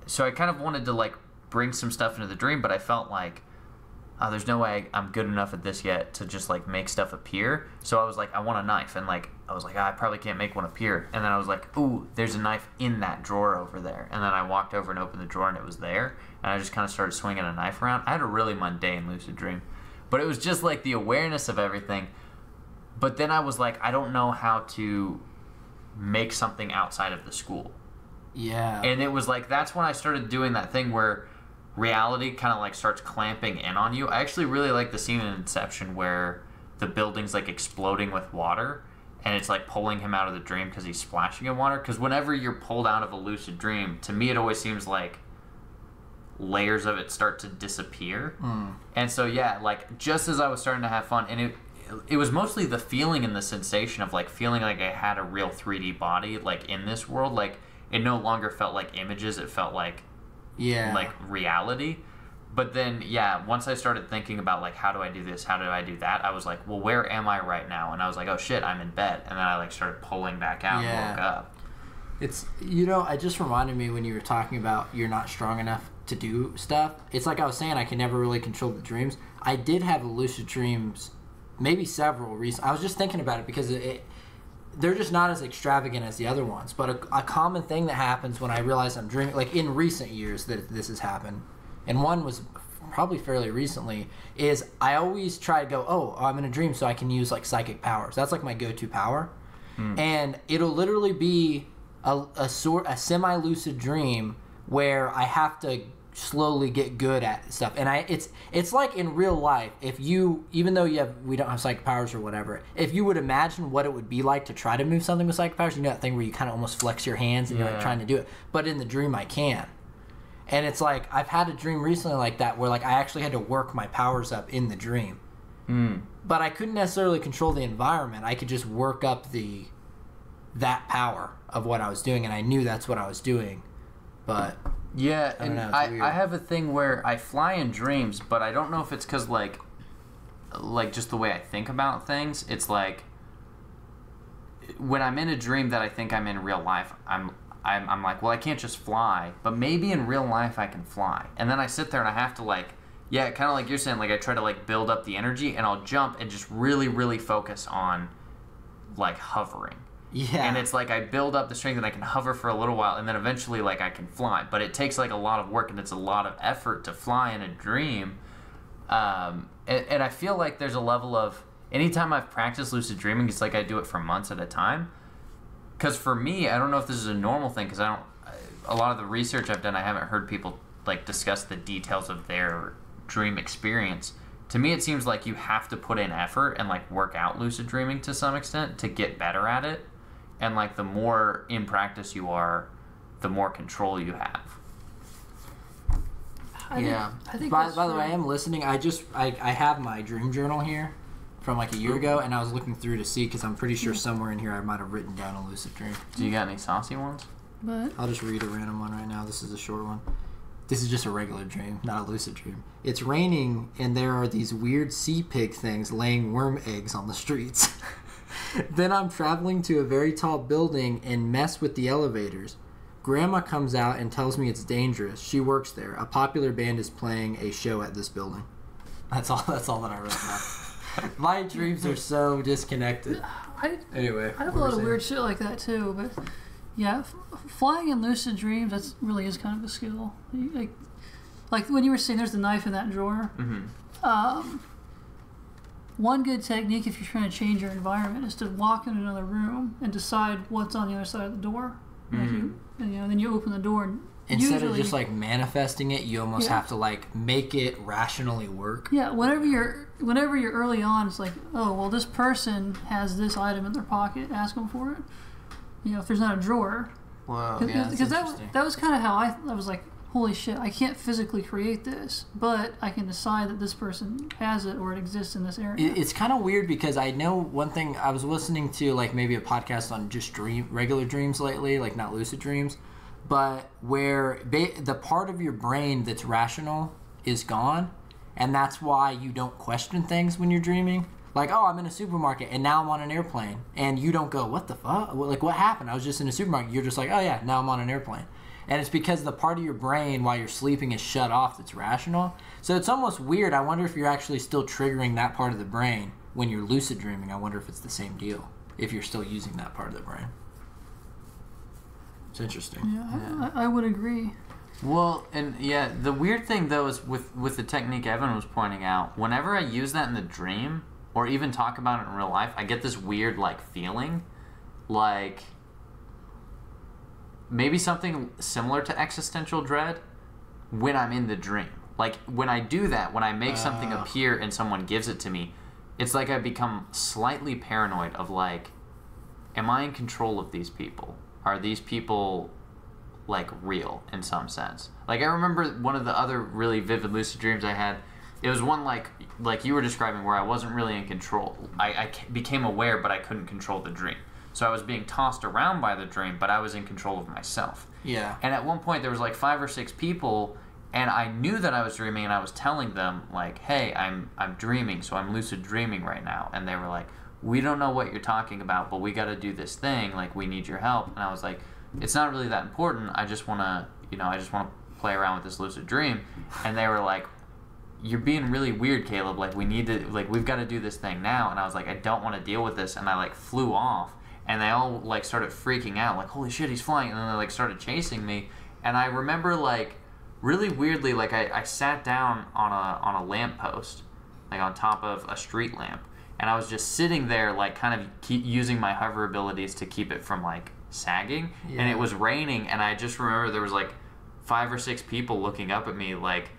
so I kind of wanted to like bring some stuff into the dream, but I felt like, oh, there's no way I'm good enough at this yet to just like make stuff appear. So I was like, I want a knife, and like I was like, I probably can't make one appear. And then I was like, ooh, there's a knife in that drawer over there. And then I walked over and opened the drawer, and it was there. And I just kind of started swinging a knife around. I had a really mundane lucid dream, but it was just like the awareness of everything. But then I was like, I don't know how to make something outside of the school. Yeah. And it was like, that's when I started doing that thing where reality kind of like starts clamping in on you. I actually really like the scene in Inception where the building's like exploding with water, and it's like pulling him out of the dream because he's splashing in water. Because whenever you're pulled out of a lucid dream, to me it always seems like layers of it start to disappear. And so yeah, like just as I was starting to have fun, and it was mostly the feeling and the sensation of like feeling like I had a real 3D body like in this world. Like it no longer felt like images, it felt like like reality. But then yeah, once I started thinking about like, how do I do this, how do I do that, I was like, well, where am I right now? And I was like, oh shit, I'm in bed. And then I like started pulling back out and woke up. It's, you know, it just reminded me when you were talking about you're not strong enough to do stuff. It's like I was saying, I can never really control the dreams. I did have lucid dreams, maybe several recent. I was just thinking about it because they're just not as extravagant as the other ones. But a common thing that happens when I realize I'm dreaming, like in recent years that this has happened, and one was probably fairly recently, is I always try to go, oh, I'm in a dream so I can use like psychic powers. That's like my go-to power. And it'll literally be a semi-lucid dream where I have to slowly get good at stuff. And it's like in real life, if you, even though we don't have psychic powers or whatever, if you would imagine what it would be like to try to move something with psychic powers, you know that thing where you kind of almost flex your hands and you're like trying to do it. But in the dream I can. And it's like, I've had a dream recently like that where like I actually had to work my powers up in the dream. But I couldn't necessarily control the environment. I could just work up that power of what I was doing, and I knew that's what I was doing. But yeah, I don't know, I have a thing where I fly in dreams, but I don't know if it's because like just the way I think about things. It's like when I'm in a dream that I think I'm in real life, I'm like, well, I can't just fly, but maybe in real life I can fly. And then I sit there and I have to like, yeah, kind of like you're saying, like I try to like build up the energy, and I'll jump and just really, really focus on like hovering. yeah. And it's like I build up the strength and I can hover for a little while, and then eventually like I can fly. But it takes like a lot of work, and it's a lot of effort to fly in a dream. And I feel like there's a level of, anytime I've practiced lucid dreaming, it's like I do it for months at a time. Because for me, I don't know if this is a normal thing, because a lot of the research I've done, I haven't heard people like discuss the details of their dream experience. To me, it seems like you have to put in effort and like work out lucid dreaming to some extent to get better at it. And like the more in practice you are, the more control you have. I think by the way, I am listening. I have my dream journal here from like a year ago, and I was looking through to see, because I'm pretty sure somewhere in here I might have written down a lucid dream. Do you got any saucy ones? But I'll just read a random one right now. This is a short one. This is just a regular dream, not a lucid dream. It's raining, and there are these weird sea pig things laying worm eggs on the streets. Then I'm traveling to a very tall building and mess with the elevators. Grandma comes out and tells me it's dangerous. She works there. A popular band is playing a show at this building. That's all that I wrote down. My dreams are so disconnected. Anyway, I have a lot of weird shit like that too, but yeah, flying in lucid dreams, that really is kind of a skill. Like when you were saying, there's the knife in that drawer. One good technique if you're trying to change your environment is to walk into another room and decide what's on the other side of the door. And then you open the door, and instead of just like manifesting it, you almost have to like make it rationally work. Yeah, whenever you're early on, it's like, oh well, this person has this item in their pocket. Ask them for it. If there's not a drawer. Wow. Because that was kind of how I was like, holy shit, I can't physically create this, but I can decide that this person has it or it exists in this area. It's kind of weird because I know one thing. I was listening to like maybe a podcast on just regular dreams lately, like not lucid dreams, but where the part of your brain that's rational is gone, and that's why you don't question things when you're dreaming. Like, oh, I'm in a supermarket, and now I'm on an airplane. And you don't go, what the fuck? Like, what happened? I was just in a supermarket. You're just like, oh, yeah, now I'm on an airplane. And it's because the part of your brain while you're sleeping is shut off that's rational. So it's almost weird. I wonder if you're actually still triggering that part of the brain when you're lucid dreaming. I wonder if it's the same deal, if you're still using that part of the brain. It's interesting. Yeah, I would agree. Well, and yeah, the weird thing, though, is with the technique Evan was pointing out, whenever I use that in the dream, or even talk about it in real life, I get this weird, like, feeling, like maybe something similar to existential dread when I'm in the dream. Like, when I do that, when I make something appear and someone gives it to me, it's like I become slightly paranoid of, like, am I in control of these people? Are these people, like, real in some sense? Like, I remember one of the other really vivid lucid dreams I had. It was one like you were describing where I wasn't really in control. I became aware, but I couldn't control the dream. So I was being tossed around by the dream, but I was in control of myself. Yeah. And at one point, there was like 5 or 6 people, and I knew that I was dreaming, and I was telling them, like, hey, I'm dreaming, so I'm lucid dreaming right now. And they were like, we don't know what you're talking about, but we got to do this thing. Like, we need your help. And I was like, it's not really that important. I just want to, play around with this lucid dream. And they were like, you're being really weird, Caleb. Like, we've got to do this thing now. And I was like, I don't want to deal with this. And I, like, flew off. And they all, like, started freaking out. Like, holy shit, he's flying. And then they, like, started chasing me. And I remember, like, really weirdly, like, I sat down on a lamppost, like, on top of a street lamp. And I was just sitting there, like, kind of keep using my hover abilities to keep it from, like, sagging. Yeah. And it was raining. And I just remember there was, like, 5 or 6 people looking up at me, like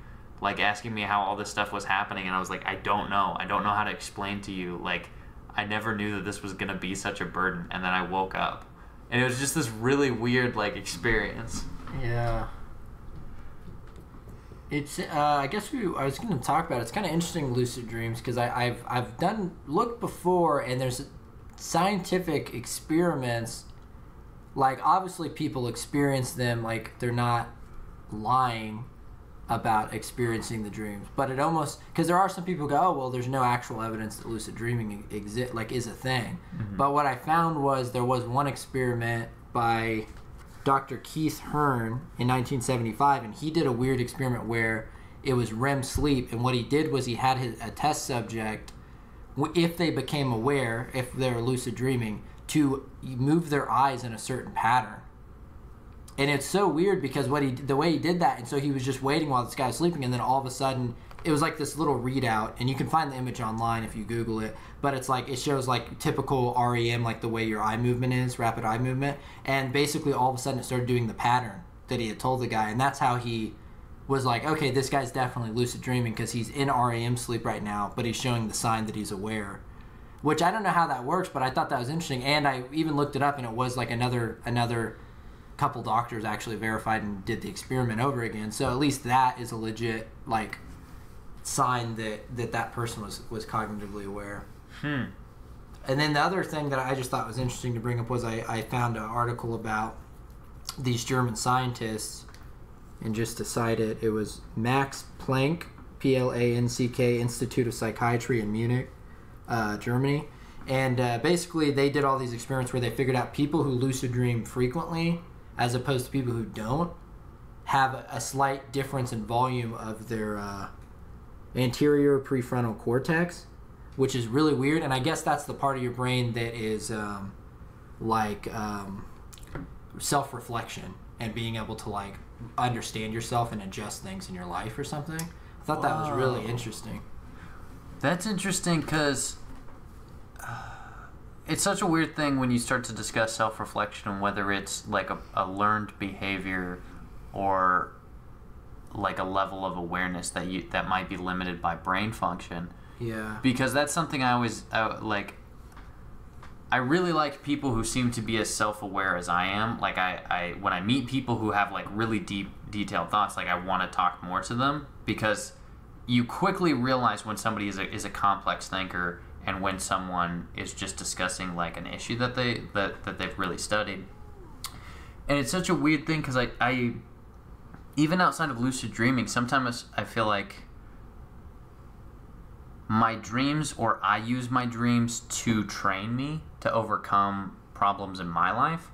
asking me how all this stuff was happening, and I was like, I don't know how to explain to you, like, I never knew that this was gonna be such a burden. And then I woke up, and it was just this really weird, like, experience. Yeah. It's I guess I was going to talk about it. It's kind of interesting, lucid dreams, because I've looked before, and there's scientific experiments, like, obviously people experience them, like, they're not lying about experiencing the dreams, but it almost, because there are some people who go, oh, well, there's no actual evidence that lucid dreaming is a thing. Mm-hmm. But what I found was there was one experiment by Dr. Keith Hearn in 1975, and he did a weird experiment where it was REM sleep, and what he did was he had a test subject, if they became aware, if they're lucid dreaming, to move their eyes in a certain pattern. And it's so weird because the way he did that, and so he was just waiting while this guy was sleeping, and then all of a sudden it was like this little readout, and you can find the image online if you Google it, but it's like, it shows like typical REM, like the way your eye movement is, rapid eye movement, and basically all of a sudden it started doing the pattern that he had told the guy, and that's how he was like, okay, this guy's definitely lucid dreaming because he's in REM sleep right now, but he's showing the sign that he's aware. Which I don't know how that works, but I thought that was interesting, and I even looked it up, and it was like another couple doctors actually verified and did the experiment over again. So at least that is a legit, like, sign that person was cognitively aware. And then the other thing that I just thought was interesting to bring up was I found an article about these German scientists, and just to cite it, it was Max Planck, Planck Institute of Psychiatry in Munich, Germany. And basically they did all these experiments where they figured out people who lucid dream frequently, as opposed to people who don't, have a slight difference in volume of their anterior prefrontal cortex, which is really weird. And I guess that's the part of your brain that is self-reflection and being able to, like, understand yourself and adjust things in your life or something. I thought that was really interesting. That's interesting because it's such a weird thing when you start to discuss self-reflection and whether it's like a learned behavior or like a level of awareness that might be limited by brain function. Yeah. Because that's something I I really like people who seem to be as self-aware as I am. Like I when I meet people who have like really deep, detailed thoughts, like I want to talk more to them, because you quickly realize when somebody is a complex thinker and when someone is just discussing like an issue that they've really studied. And it's such a weird thing because I even outside of lucid dreaming, sometimes I feel like my dreams, or I use my dreams to train me to overcome problems in my life.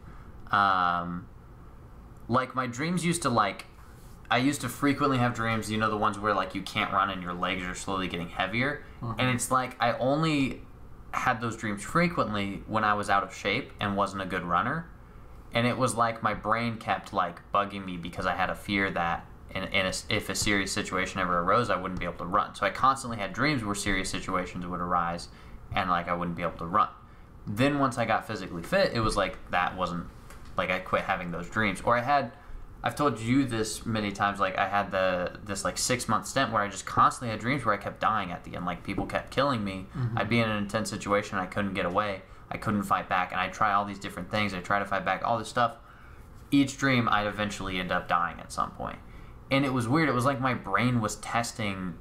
Like my dreams used to I used to frequently have dreams, the ones where like you can't run and your legs are slowly getting heavier. And it's like I only had those dreams frequently when I was out of shape and wasn't a good runner. And it was like my brain kept like bugging me because I had a fear that if a serious situation ever arose, I wouldn't be able to run. So I constantly had dreams where serious situations would arise and like I wouldn't be able to run. Then once I got physically fit, it was like that wasn't, like I quit having those dreams. Or I've told you this many times, like I had this like 6-month stint where I just constantly had dreams where I kept dying at the end, like people kept killing me. I'd be in an intense situation, I couldn't get away, I couldn't fight back, and I'd try all these different things, I'd try to fight back, all this stuff. Each dream, I'd eventually end up dying at some point. And it was weird, it was like my brain was testing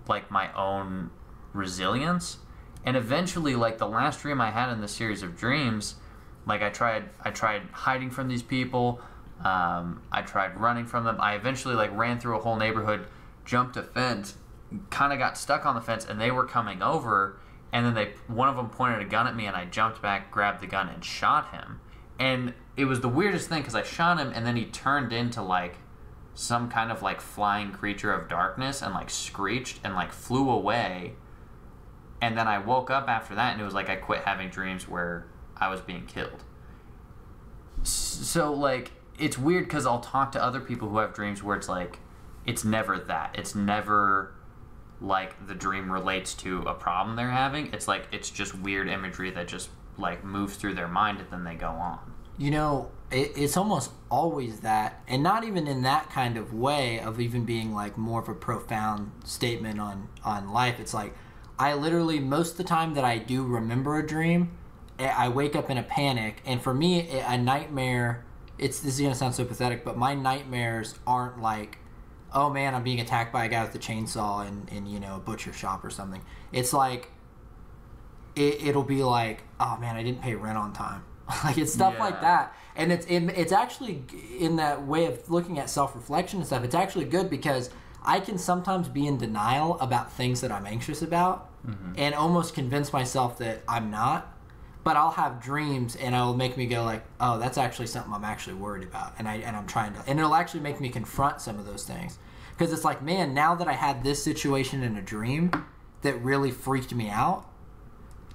like my own resilience. And eventually, like the last dream I had in this series of dreams, like I tried hiding from these people, I tried running from them. I eventually like ran through a whole neighborhood, jumped a fence, kind of got stuck on the fence, and they were coming over, and then one of them pointed a gun at me, and I jumped back, grabbed the gun, and shot him. And it was the weirdest thing because I shot him, and then he turned into like some kind of like flying creature of darkness and like screeched and like flew away. And then I woke up after that, and it was like I quit having dreams where I was being killed. So like it's weird because I'll talk to other people who have dreams where it's like it's never that. It's never like the dream relates to a problem they're having. It's like it's just weird imagery that just like moves through their mind and then they go on. It's almost always that, and not even in that kind of way of even being like more of a profound statement on life. It's like I literally, most of the time that I do remember a dream, I wake up in a panic, and for me a nightmare, this is going to sound so pathetic, but my nightmares aren't like, oh man, I'm being attacked by a guy with a chainsaw in a butcher shop or something. It's like it'll be like, oh man, I didn't pay rent on time. Like it's stuff like that. And it's actually, in that way of looking at self-reflection and stuff, it's actually good because I can sometimes be in denial about things that I'm anxious about and almost convince myself that I'm not. But I'll have dreams and it'll make me go like, oh, that's actually something I'm actually worried about. And I'm trying to, and it'll actually make me confront some of those things. Because it's like, man, now that I had this situation in a dream that really freaked me out,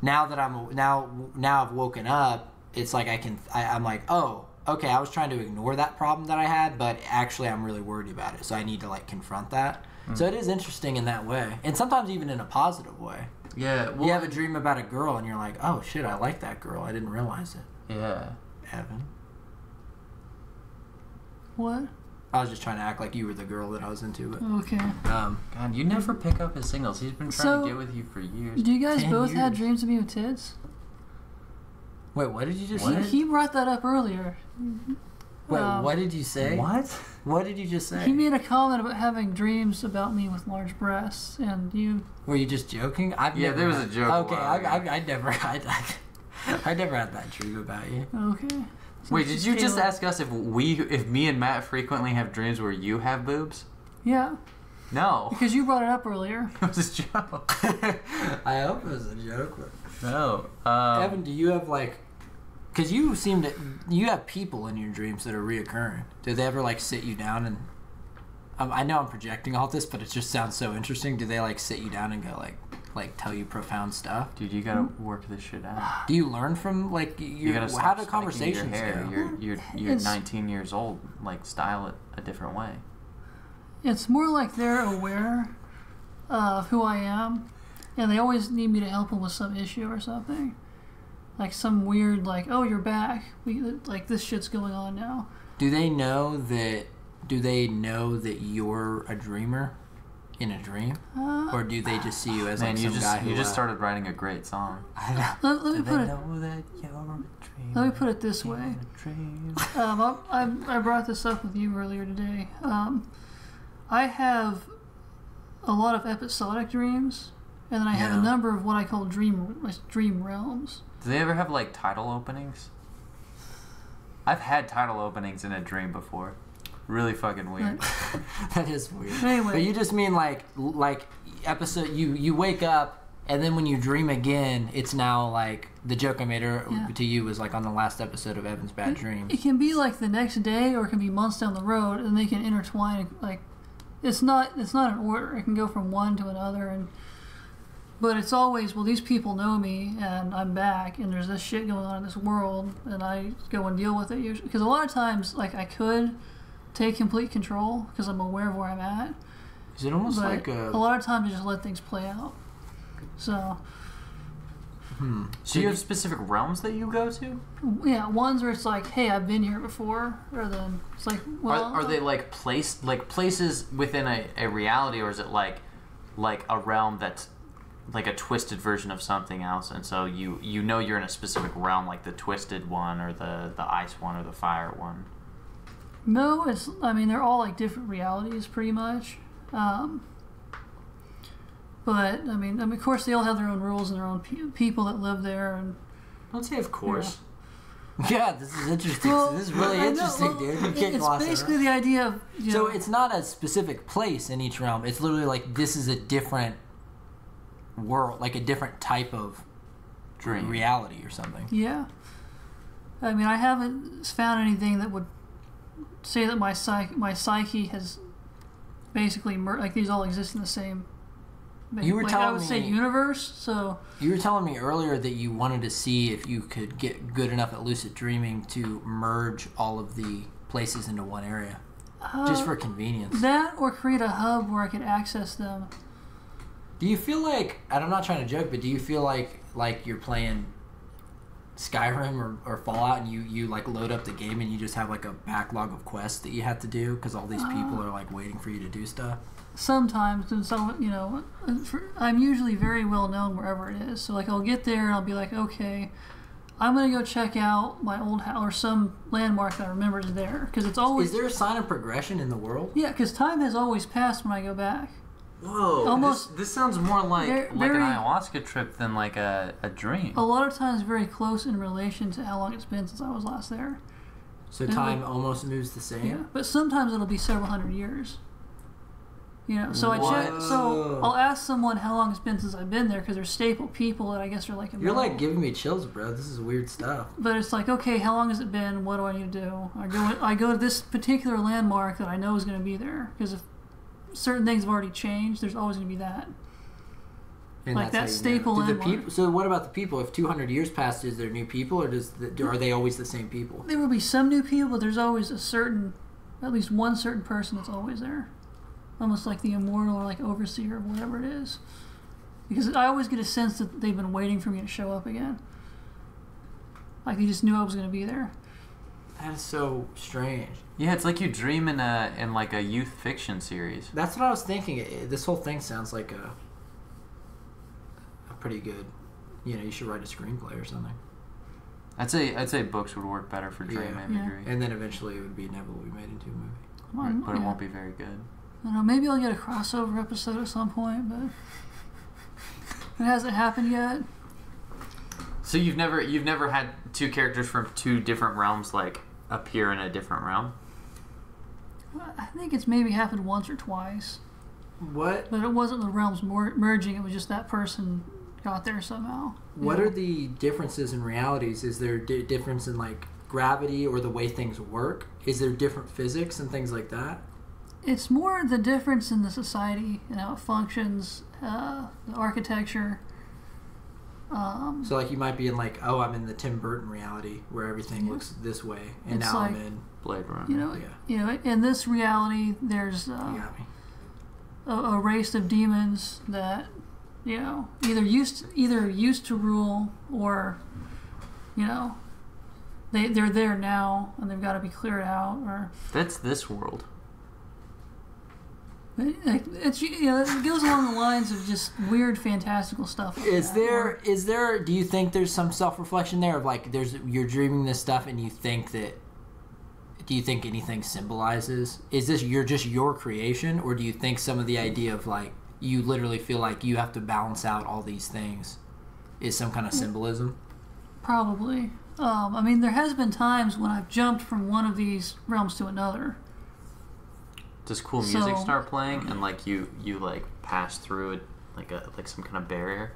now that I've woken up, it's like I'm like, oh, okay, I was trying to ignore that problem that I had, but actually I'm really worried about it. So I need to like confront that. So it is interesting in that way. And sometimes even in a positive way. Yeah. Well, you have a dream about a girl and you're like, oh shit, I like that girl. I didn't realize it. Yeah. Evan. What? I was just trying to act like you were the girl that I was into. But, Okay. God, you never pick up his signals. He's been trying to get with you for years. Do you guys 10 both years. have dreams of me with tits? Wait, what did you just What? say? He brought that up earlier. Wait, what did you say? What? What did you just say? He made a comment about having dreams about me with large breasts, and you... Were you just joking? There was a joke. Okay, I never had that dream about you. Okay. So Wait, it's did you just Caleb. ask us if me and Matt frequently have dreams where you have boobs? Yeah, No. because you brought it up earlier. It was a joke. I hope it was a joke. But... No. Evan, do you have like... Because you have people in your dreams that are reoccurring. Do they ever like sit you down and... I know I'm projecting all this, but it just sounds so interesting. Do they like sit you down and go like tell you profound stuff? Dude, you gotta work this shit out. Do you learn from like You gotta stop how do spiking conversations your hair. go? You're It's- 19 years old. Like, style it a different way. It's more like they're aware of who I am, and they always need me to help them with some issue or something. Like some weird, like, oh, you're back. Like, this shit's going on now. Do they know that you're a dreamer? in a dream, or do they just see you as Man, like you some guy who just started writing a great song. Let me put it this way. I brought this up with you earlier today. I have a lot of episodic dreams, and then I have a number of what I call dream realms. Do they ever have like title openings? I've had title openings in a dream before. Really fucking weird. That is weird. Anyway. But you just mean like episode, you wake up, and then when you dream again, it's now like the joke I made to you was like on the last episode of Evan's Bad Dreams. It can be like the next day, or it can be months down the road, and they can intertwine. Like it's not an order. It can go from one to another, but it's always, well, these people know me, and I'm back, and there's this shit going on in this world, and I go and deal with it usually. Because a lot of times, like, I could take complete control because I'm aware of where I'm at. Is it almost but like a lot of times I just let things play out. So. So you have specific realms that you go to? Yeah, ones where it's like, hey, I've been here before, rather than it's like, well, are they like places within a reality, or is it like a realm that's like a twisted version of something else, and so you know you're in a specific realm, like the twisted one, or the ice one, or the fire one? No, they're all like different realities, pretty much. But of course, they all have their own rules and their own people that live there, and Don't say of course. Yeah, this is interesting. Well, This is really interesting, dude. You can't gloss it's it basically over. the idea of So it's not a specific place in each realm. It's literally like this is a different world, like a different type of Dream. reality or something. yeah. I haven't found anything that would say that my psyche has basically like these all exist in the same. You were like telling I would say me- universe. So You were telling me earlier that you wanted to see if you could get good enough at lucid dreaming to merge all of the places into one area, just for convenience. that, or create a hub where I could access them. Do you feel like, and I'm not trying to joke, but do you feel like you're playing Skyrim or Fallout, and you like load up the game and you just have like a backlog of quests that you have to do because all these people are like waiting for you to do stuff? Sometimes, and so I'm usually very well known wherever it is. So like I'll get there and I'll be like, okay, I'm gonna go check out my old house or some landmark that I remember is there, because it's always. Is there a sign of progression in the world? Yeah, because time has always passed when I go back. Whoa! Almost- This sounds more like Very- an ayahuasca trip than like a dream. A lot of times, very close in relation to how long it's been since I was last there. So time almost moves the same? Yeah, but sometimes it'll be several hundred years. So I check. So I'll ask someone how long it's been since I've been there, because they're staple people that I guess are like. You're like giving me chills, bro. This is weird stuff. But it's like, okay, how long has it been? What do I need to do? I go to this particular landmark that I know is going to be there, because if certain things have already changed, there's always going to be that. And Like that's that how you know. staple Do the landmark. people? So what about the people? If 200 years passed, is there new people, or are they always the same people? There will be some new people, but there's always at least one certain person that's always there. Almost like the immortal or like overseer or whatever it is. Because I always get a sense that they've been waiting for me to show up again. Like they just knew I was going to be there. That is so strange. Yeah, it's like you dream in like a youth fiction series. That's what I was thinking. This whole thing sounds like a pretty good. You should write a screenplay or something. I'd say books would work better for dream Yeah. imagery, And then eventually it would be inevitably made into a movie. right, but it Yeah. won't be very good. I don't know, maybe I'll get a crossover episode at some point, but it hasn't happened yet. So you've never had two characters from two different realms like appear in a different realm? I think it's maybe happened once or twice, What? but it wasn't the realms merging. It was just that person got there somehow. What are the differences in realities? Is there a difference in like gravity or the way things work? Is there different physics and things like that? It's more the difference in the society and how it functions, the architecture. So like you might be in like, oh, I'm in the Tim Burton reality where everything looks this way, and It's now I'm like- in. Blade Runner. In this reality, there's You got me. a race of demons that either used to rule, or they're there now and they've got to be cleared out, or That's this world. Like, it's, you know, it goes along the lines of just weird, fantastical stuff. Like Is that. there? Do you think there's some self-reflection there of like you're dreaming this stuff and you think that? Do you think anything symbolizes? Is this just your creation, or do you think some of the idea of like you literally feel like you have to balance out all these things is some kind of symbolism? Probably. I mean, there has been times when I've jumped from one of these realms to another. Does cool music start playing and like you like pass through it like some kind of barrier?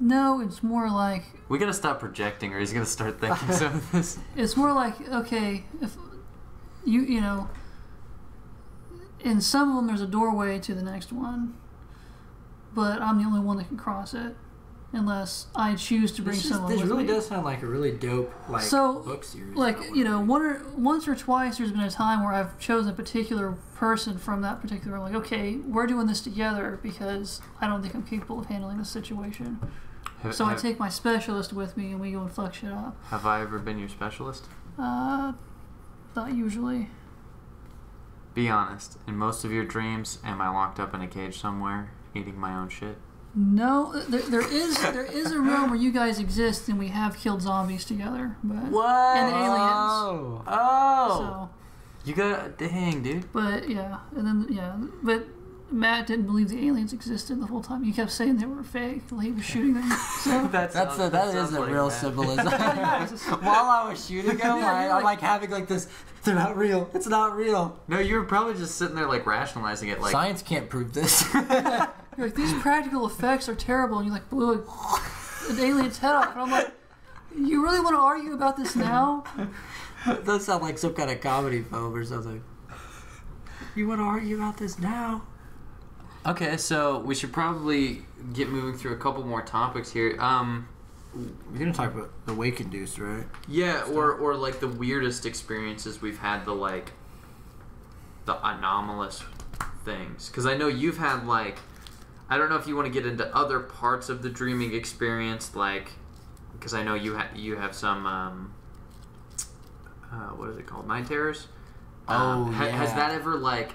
No, it's more like We gotta stop projecting, or he's gonna start thinking some of this. it's more like, okay, if you know, in some of them there's a doorway to the next one, but I'm the only one that can cross it unless I choose to bring someone This with really me. does sound like a really dope book series. Like, you know, once or twice there's been a time where I've chosen a particular person from that particular, like, okay, we're doing this together because I don't think I'm capable of handling this situation. So I take my specialist with me and we go and fuck shit up. Have I ever been your specialist? Not usually. Be honest. In most of your dreams, am I locked up in a cage somewhere, eating my own shit? No, there is a realm where you guys exist and we have killed zombies together, but What? and aliens. Oh. So, You got dang, dude. but yeah, and then but Matt didn't believe the aliens existed the whole time. He kept saying they were fake. Like he was shooting them. So That is a real symbolism. While I was shooting them, I'm like having like this. They're not real. It's not real. No, you were probably just sitting there like rationalizing it, like Science can't prove this. you're like, these practical effects are terrible, and you like blew an alien's head off, and I'm like, you really want to argue about this now? It does sound like some kind of comedy film or something. You want to argue about this now? Okay, so we should probably get moving through a couple more topics here. We're gonna talk about the wake induced, right? Yeah, or like the weirdest experiences we've had, the anomalous things. Because I know you've had like, I don't know if you want to get into other parts of the dreaming experience, like, because I know you have some what is it called, night terrors? Yeah. Has that ever like?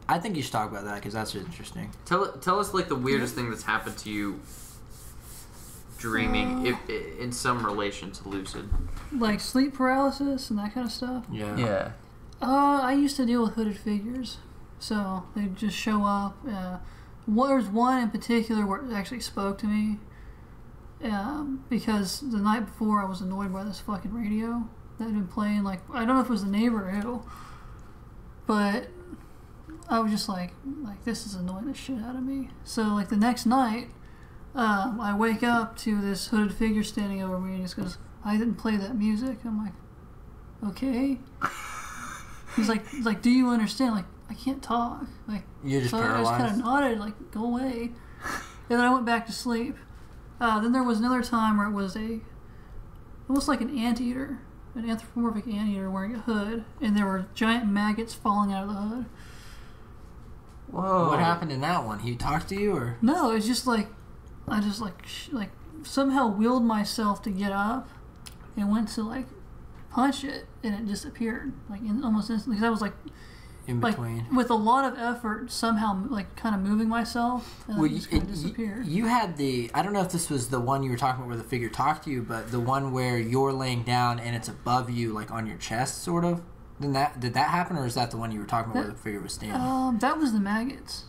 I think you should talk about that because that's interesting. Tell us like the weirdest thing that's happened to you dreaming, if in some relation to lucid. Like sleep paralysis and that kind of stuff. Yeah. I used to deal with hooded figures, so they'd just show up. There's one in particular where it actually spoke to me, because the night before I was annoyed by this fucking radio that had been playing. Like, I don't know if it was the neighbor or who, but I was just like this is annoying the shit out of me. So like the next night, I wake up to this hooded figure standing over me and he just goes, "I didn't play that music." I'm like, okay. He's like, "Do you understand?" Like, I can't talk. Like, You're just so paralyzed. I just kind of nodded, like, go away. And then I went back to sleep. Then there was another time where it was almost like an anteater, an anthropomorphic anteater wearing a hood, and there were giant maggots falling out of the hood. Whoa. What happened in that one? He talked to you, or? No, it's just like I just like somehow willed myself to get up and went to like punch it, and it disappeared like almost instantly. Because I was like In between. with a lot of effort, somehow like kind of moving myself, and it just kind of disappeared. You had I don't know if this was the one you were talking about where the figure talked to you, but the one where you're laying down and it's above you, like on your chest, sort of. Did that happen, or is that the one you were talking about where the figure was standing? That was the maggots.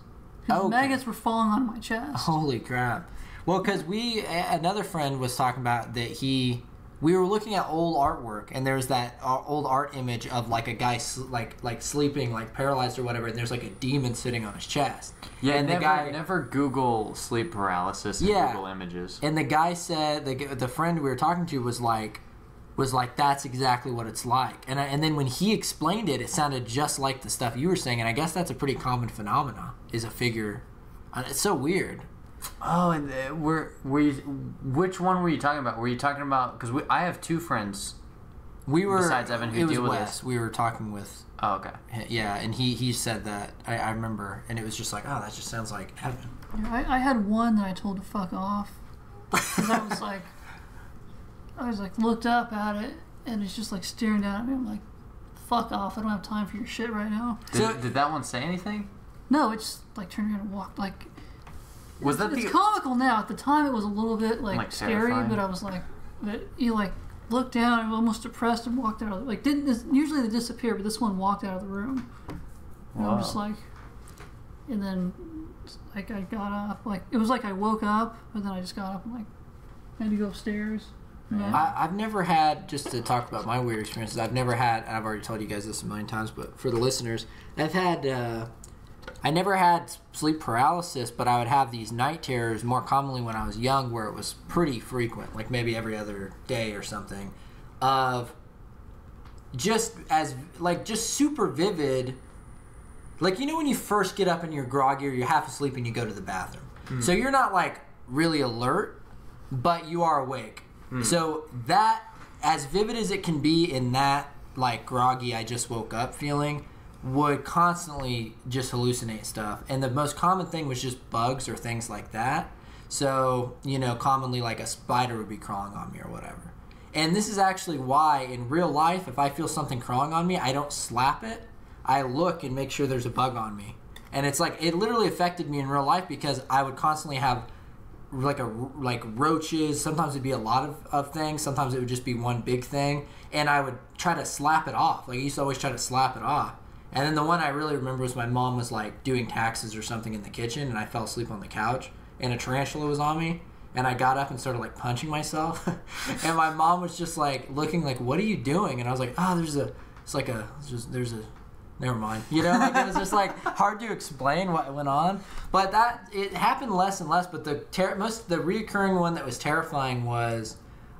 'Cause the maggots were falling on my chest. Holy crap! Well, because another friend was talking about that we were looking at old artwork, and there's that old art image of like a guy like sleeping, like paralyzed or whatever, and there's like a demon sitting on his chest. Yeah, and never Google sleep paralysis in Google Images. And the guy said the friend we were talking to was like that's exactly what it's like. And then when he explained it, it sounded just like the stuff you were saying. And I guess that's a pretty common phenomena. Is a figure. It's so weird. Oh, and which one were you talking about? Were you talking about, because I have two friends besides Evan who deal with this. We were talking with. Oh, okay. Yeah, and he said that. I remember, and it was just like, oh, that just sounds like Evan. Yeah, I had one that I told to fuck off. 'Cause I was like looked up at it, and it's just like staring down at me. I'm like, fuck off. I don't have time for your shit right now. Did that one say anything? No, it's like turned around and walked. Like, Was that it's comical now. At the time, it was a little bit like scary, terrifying? but I was like, you like looked down and almost depressed and walked out. Like, usually they disappear, but this one walked out of the room. And I'm just like, and then like I got up. Like it was like I woke up, but then I just got up and like had to go upstairs. Yeah. I've never had, just to talk about my weird experiences, I've never had, and I've already told you guys this a million times, but for the listeners, I never had sleep paralysis, but I would have these night terrors more commonly when I was young, where it was pretty frequent, like maybe every other day or something, of just super vivid, like, you know when you first get up and you're groggy or you're half asleep and you go to the bathroom. So you're not like really alert, but you are awake. So that, as vivid as it can be in that like groggy I just woke up feeling, would constantly just hallucinate stuff. And the most common thing was just bugs or things like that. So, you know, commonly like a spider would be crawling on me or whatever. And this is actually why in real life, if I feel something crawling on me, I don't slap it. I look and make sure there's a bug on me. And it's like, it literally affected me in real life because I would constantly have like roaches. Sometimes it'd be a lot of things. Sometimes it would just be one big thing. And I would try to slap it off. Like I used to always try to slap it off. And then the one I really remember was my mom was like doing taxes or something in the kitchen, and I fell asleep on the couch, and a tarantula was on me, and I got up and started like punching myself. And my mom was just like looking like, "What are you doing?" And I was like, "Oh, never mind." You know, like it was just like hard to explain what went on. But it happened less and less. But the reoccurring one that was terrifying was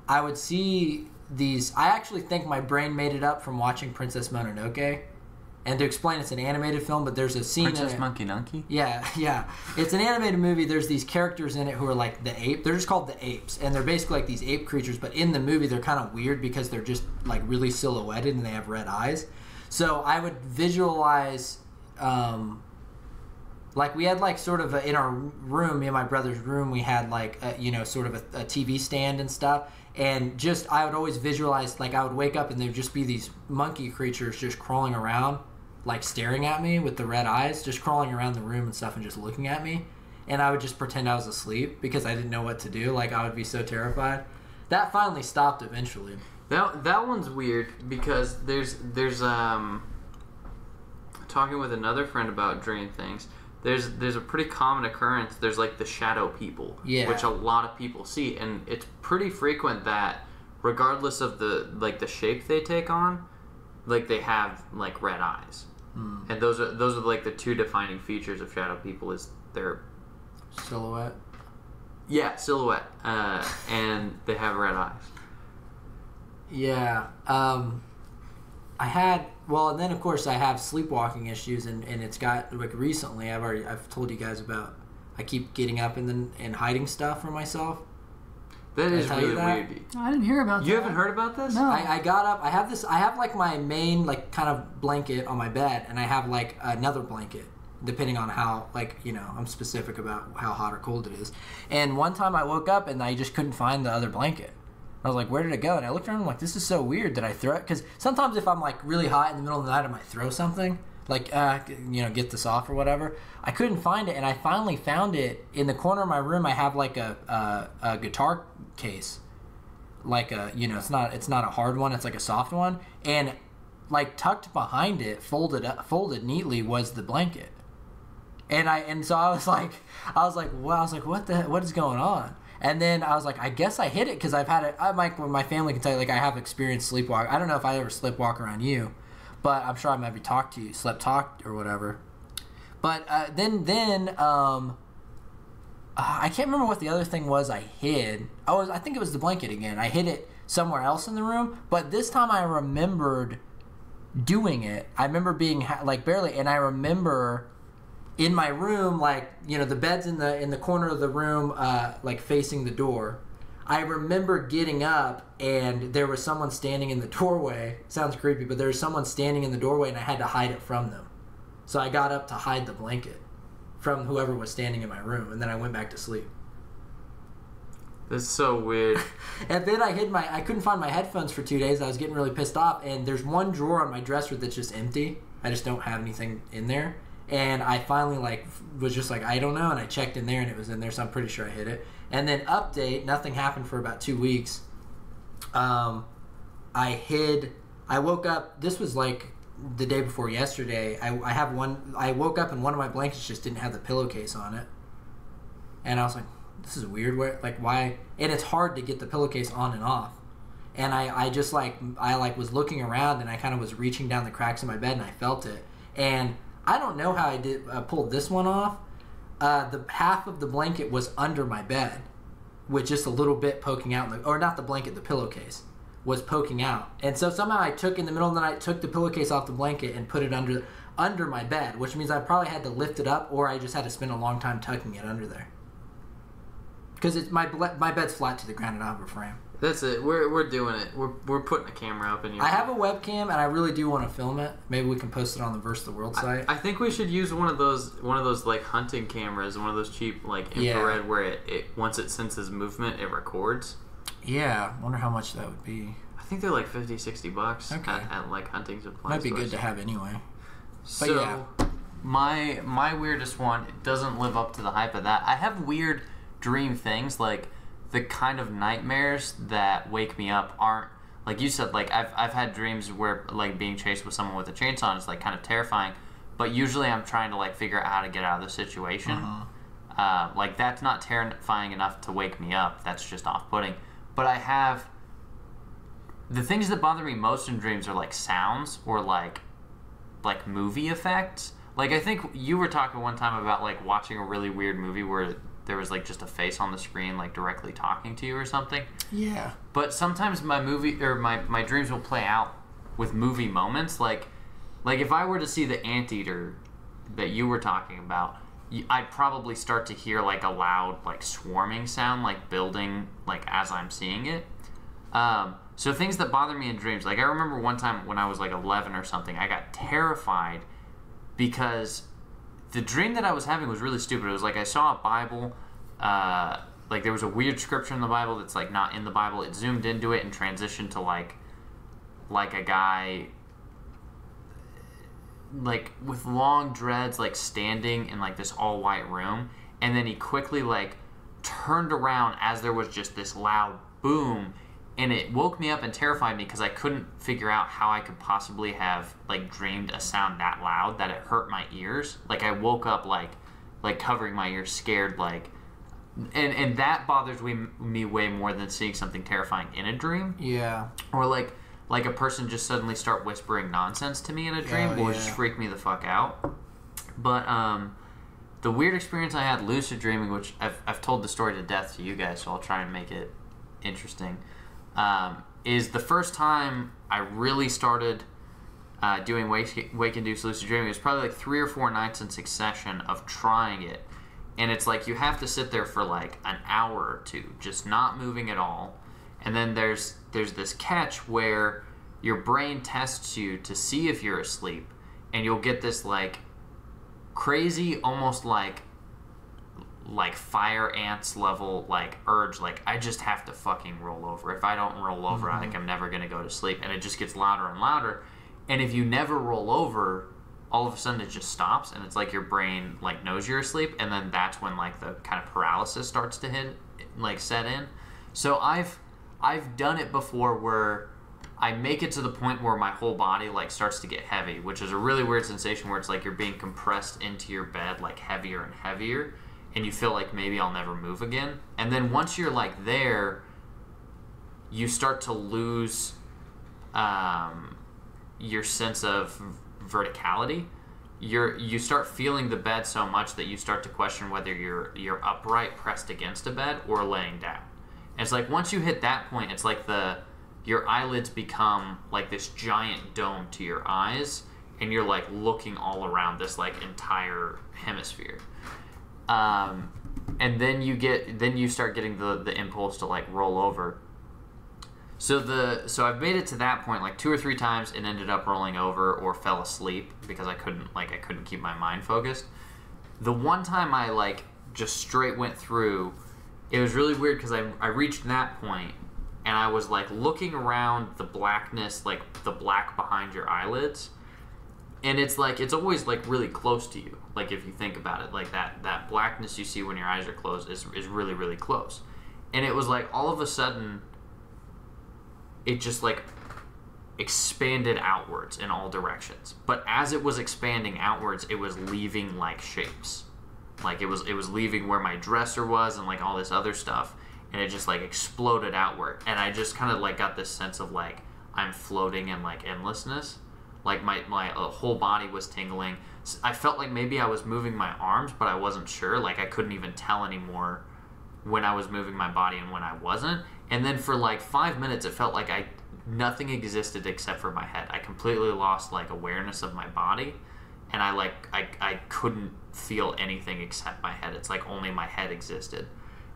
I would see these. I actually think my brain made it up from watching Princess Mononoke. And to explain, it's an animated film, but there's a scene Princess in it. Monkey Nunkey? Yeah. It's an animated movie. There's these characters in it who are like the ape. They're just called the apes. And they're basically like these ape creatures. But in the movie, they're kind of weird because they're just like really silhouetted and they have red eyes. So I would visualize, like we had like sort of in our room, me and my brother's room, we had like, sort of a TV stand and stuff. And just, I would always visualize, like I would wake up and there'd just be these monkey creatures just crawling around, like staring at me with the red eyes, just crawling around the room and stuff and just looking at me. And I would just pretend I was asleep because I didn't know what to do. Like I would be so terrified. That finally stopped eventually. That one's weird because there's talking with another friend about dream things. There's a pretty common occurrence. There's like the shadow people, which a lot of people see, and it's pretty frequent that regardless of the shape they take on, like they have like red eyes, and those are like the two defining features of shadow people is their silhouette. Yeah, silhouette, and they have red eyes. Yeah. And then of course I have sleepwalking issues, and it's got like recently I've told you guys about. I keep getting up and hiding stuff from myself. That is really weird. I didn't hear about that. You haven't heard about this? No. I got up. I have like my main like kind of blanket on my bed, and I have like another blanket depending on how, like, you know, I'm specific about how hot or cold it is. And one time I woke up and I just couldn't find the other blanket. I was like, where did it go? And I looked around and I'm like, this is so weird. Did I throw it? Because sometimes if I'm like really hot in the middle of the night, I might throw something. Like, get this off or whatever. I couldn't find it, and I finally found it in the corner of my room. I have like a guitar case, like it's not a hard one. It's like a soft one, and like tucked behind it, folded neatly, was the blanket. And so I was like, what is going on? And then I was like, I guess I hit it because I've had it. My family can tell you, like, I have experienced sleepwalk. I don't know if I ever sleepwalk around you, but I'm sure I maybe slept talked or whatever. But then I can't remember what the other thing was I hid. I think it was the blanket again. I hid it somewhere else in the room, but this time I remembered doing it. I remember being like barely, and I remember in my room, like, the bed's in the corner of the room, like facing the door. I remember getting up and there was someone standing in the doorway. Sounds creepy, but there was someone standing in the doorway and I had to hide it from them. So I got up to hide the blanket from whoever was standing in my room, and then I went back to sleep. That's so weird. And then I couldn't find my headphones for 2 days. I was getting really pissed off. And there's one drawer on my dresser that's just empty. I just don't have anything in there. And I finally was just like, I don't know. And I checked in there and it was in there. So I'm pretty sure I hid it. And then update, nothing happened for about 2 weeks. I woke up, this was like the day before yesterday. I woke up and one of my blankets just didn't have the pillowcase on it. And I was like, this is weird. Why? And it's hard to get the pillowcase on and off. And I was looking around and I kind of was reaching down the cracks in my bed and I felt it. And I don't know how I pulled this one off. The half of the blanket was under my bed with just a little bit poking out, or not the blanket, the pillowcase was poking out. And so somehow I in the middle of the night, took the pillowcase off the blanket and put it under my bed, which means I probably had to lift it up or I just had to spend a long time tucking it under there. Because my bed's flat to the ground and I have a frame. That's it. We're doing it. We're putting a camera up in your. I have a webcam and I really do want to film it. Maybe we can post it on the Verse the World site. I think we should use one of those like hunting cameras, one of those cheap like infrared where it once it senses movement it records. Yeah, wonder how much that would be. I think they're like $50-$60 at like hunting supplies. Might be good to have anyway. But so yeah. my weirdest one, it doesn't live up to the hype of that. I have weird dream things, like the kind of nightmares that wake me up aren't like you said. Like I've had dreams where like being chased with someone with a chainsaw is like kind of terrifying, but usually I'm trying to like figure out how to get out of the situation. Like that's not terrifying enough to wake me up. That's just off-putting. But I have the things that bother me most in dreams are like sounds or like movie effects. Like I think you were talking one time about like watching a really weird movie where there was like just a face on the screen like directly talking to you or something. Yeah. But sometimes my dreams will play out with movie moments. Like if I were to see the anteater that you were talking about, I'd probably start to hear like a loud like swarming sound like building like as I'm seeing it. So things that bother me in dreams, like I remember one time when I was like 11 or something, I got terrified because the dream that I was having was really stupid. It was like I saw a Bible, like there was a weird scripture in the Bible that's like not in the Bible. It zoomed into it and transitioned to like a guy like with long dreads like standing in like this all white room, and then he quickly like turned around as there was just this loud boom, and it woke me up and terrified me because I couldn't figure out how I could possibly have like dreamed a sound that loud that it hurt my ears. Like I woke up like covering my ears, scared, like, and that bothers me way more than seeing something terrifying in a dream. Yeah. Or like a person just suddenly start whispering nonsense to me in a dream will just freak me the fuck out. But the weird experience I had lucid dreaming, which I've told the story to death to you guys, so I'll try and make it interesting, is the first time I really started doing wake-induced lucid dreaming. It was probably like 3 or 4 nights in succession of trying it. And it's like you have to sit there for like an hour or two, just not moving at all. And then there's this catch where your brain tests you to see if you're asleep, and you'll get this like crazy, almost like fire ants level like urge, like I just have to fucking roll over. If I don't roll over, I think I'm never gonna go to sleep. And it just gets louder and louder. And if you never roll over, all of a sudden it just stops, and it's like your brain like knows you're asleep, and then that's when like the kind of paralysis starts to set in. So I've done it before where I make it to the point where my whole body like starts to get heavy, which is a really weird sensation where it's like you're being compressed into your bed like heavier and heavier, and you feel like maybe I'll never move again. And then once you're like there, you start to lose your sense of verticality. You start feeling the bed so much that you start to question whether you're upright pressed against a bed or laying down. And it's like once you hit that point, it's like your eyelids become like this giant dome to your eyes, and you're like looking all around this like entire hemisphere. And then you start getting the impulse to like roll over. So I've made it to that point like 2 or 3 times and ended up rolling over or fell asleep because I couldn't keep my mind focused. The one time I like just straight went through, it was really weird because I reached that point and I was like looking around the blackness, like the black behind your eyelids, and it's like it's always like really close to you. Like if you think about it, like that blackness you see when your eyes are closed is really, really close. And it was like all of a sudden it just like expanded outwards in all directions. But as it was expanding outwards, it was leaving like shapes. Like it was leaving where my dresser was and like all this other stuff, and it just like exploded outward. And I just kind of like got this sense of like I'm floating in like endlessness. Like my whole body was tingling. I felt like maybe I was moving my arms, but I wasn't sure. Like I couldn't even tell anymore when I was moving my body and when I wasn't. And then for like 5 minutes, it felt like nothing existed except for my head. I completely lost like awareness of my body, and I couldn't feel anything except my head. It's like only my head existed,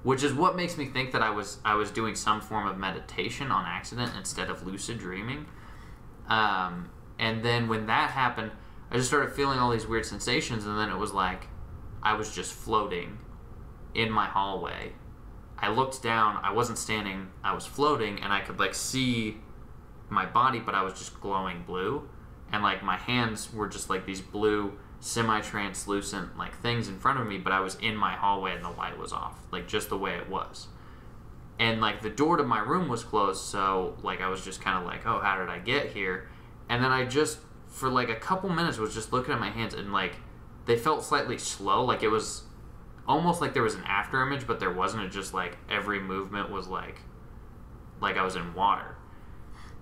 which is what makes me think that I was doing some form of meditation on accident instead of lucid dreaming. And then when that happened, I just started feeling all these weird sensations, and then it was like I was just floating in my hallway. I looked down, I wasn't standing, I was floating, and I could like see my body, but I was just glowing blue, and like my hands were just like these blue semi-translucent like things in front of me, but I was in my hallway and the light was off, like just the way it was. And like the door to my room was closed, so like I was just kind of like, oh, how did I get here? And then I just for like a couple minutes was just looking at my hands, and like they felt slightly slow, like it was almost like there was an after image, but there wasn't. It just like every movement was like I was in water.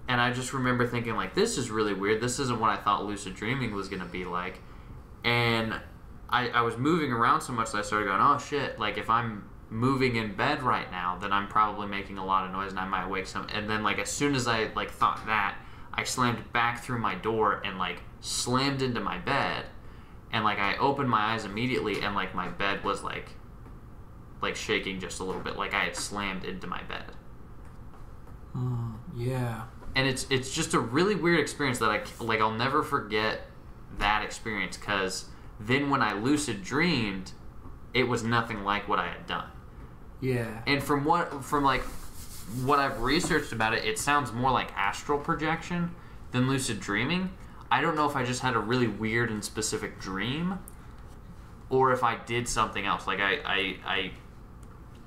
And I just remember thinking like, this is really weird. This isn't what I thought lucid dreaming was going to be like. And I was moving around so much that I started going, oh shit, like if I'm moving in bed right now, then I'm probably making a lot of noise and I might wake some. And then like as soon as I like thought that, I slammed back through my door and like slammed into my bed. And like I opened my eyes immediately, and like my bed was like shaking just a little bit, like I had slammed into my bed. Yeah. And it's just a really weird experience that I'll never forget that experience, because then when I lucid dreamed, it was nothing like what I had done. Yeah. And from what I've researched about it, it sounds more like astral projection than lucid dreaming. I don't know if I just had a really weird and specific dream, or if I did something else. Like I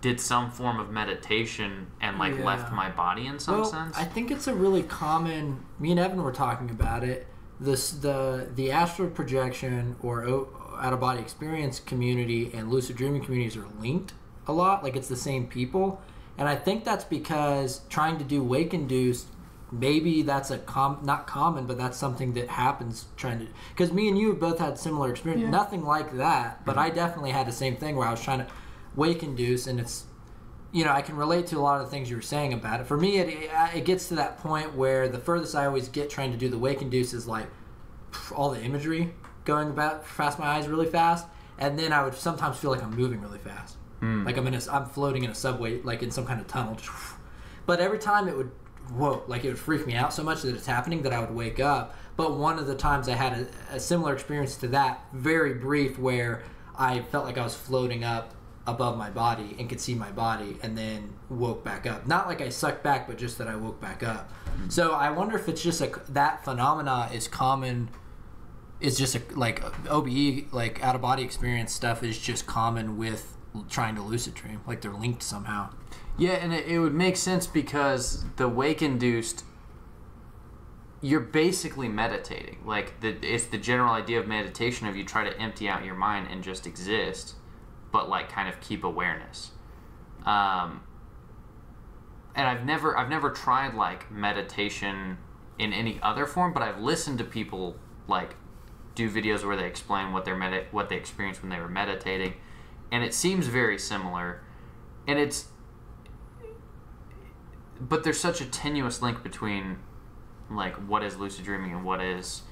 did some form of meditation and like left my body in some sense. I think it's a really common. Me and Evan were talking about it. The astral projection or out of body experience community and lucid dreaming communities are linked a lot. Like it's the same people, and I think that's because trying to do wake induced. Maybe that's not common, but that's something that happens trying to... Because me and you have both had similar experience. Yeah. Nothing like that, but I definitely had the same thing where I was trying to wake induce, and it's... I can relate to a lot of the things you were saying about it. For me, it gets to that point where the furthest I always get trying to do the wake induce is like all the imagery going about past my eyes really fast, and then I would sometimes feel like I'm moving really fast. Like I'm floating in a subway, like in some kind of tunnel. But every time it would... it would freak me out so much that it's happening that I would wake up. But one of the times I had a similar experience to that, very brief, where I felt like I was floating up above my body and could see my body, and then woke back up. Not like I sucked back, but just that I woke back up. So I wonder if it's just that phenomena is common. It's just like OBE, like out of body experience stuff, is just common with trying to lucid dream. Like they're linked somehow. Yeah, and it would make sense because the wake-induced, you're basically meditating. Like, it's the general idea of meditation of you try to empty out your mind and just exist, but, like, kind of keep awareness. And I've never tried, like, meditation in any other form, but I've listened to people, like, do videos where they explain what they experienced when they were meditating, and it seems very similar. And but there's such a tenuous link between like what is lucid dreaming and what is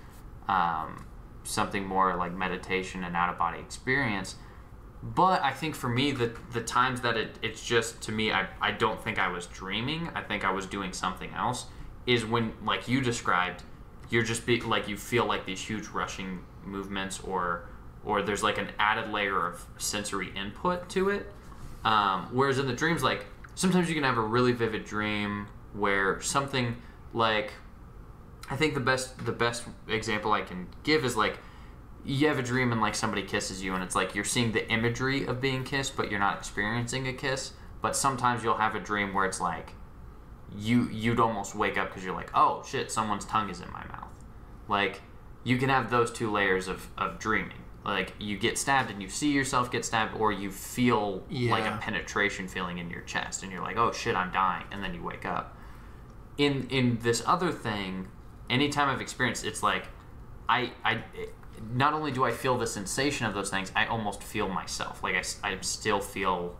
something more like meditation and out-of-body experience. But I think for me, the times that it's just, to me, I don't think I was dreaming, I think I was doing something else, is when, like you described, you're just like you feel like these huge rushing movements, or there's like an added layer of sensory input to it. Whereas in the dreams, like, sometimes you can have a really vivid dream where something like, I think the best example I can give is like, you have a dream and like somebody kisses you and it's like you're seeing the imagery of being kissed but you're not experiencing a kiss. But sometimes you'll have a dream where it's like you'd almost wake up because you're like, oh shit, someone's tongue is in my mouth. Like, you can have those two layers of dreaming. Like, you get stabbed and you see yourself get stabbed, or you feel like a penetration feeling in your chest and you're like, oh shit, I'm dying, and then you wake up. In this other thing, anytime I've experienced, it's like I not only do I feel the sensation of those things, I almost feel myself. Like, I still feel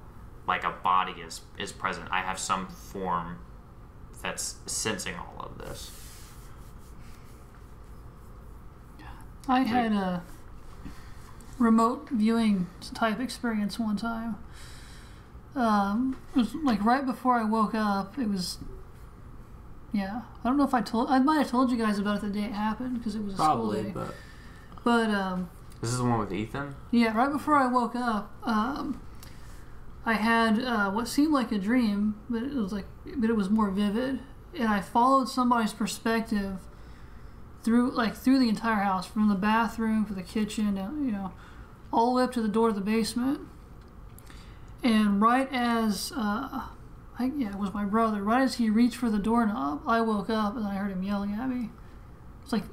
like a body is present. I have some form that's sensing all of this. I had a remote viewing type experience one time. It was like right before I woke up. It was, I don't know if I might have told you guys about it the day it happened because it was a school day. But this is the one with Ethan? Yeah, right before I woke up, I had what seemed like a dream, but it was more vivid, and I followed somebody's perspective through the entire house, from the bathroom to the kitchen, all the way up to the door of the basement. And right as it was my brother. Right as he reached for the doorknob, I woke up and I heard him yelling at me. It's like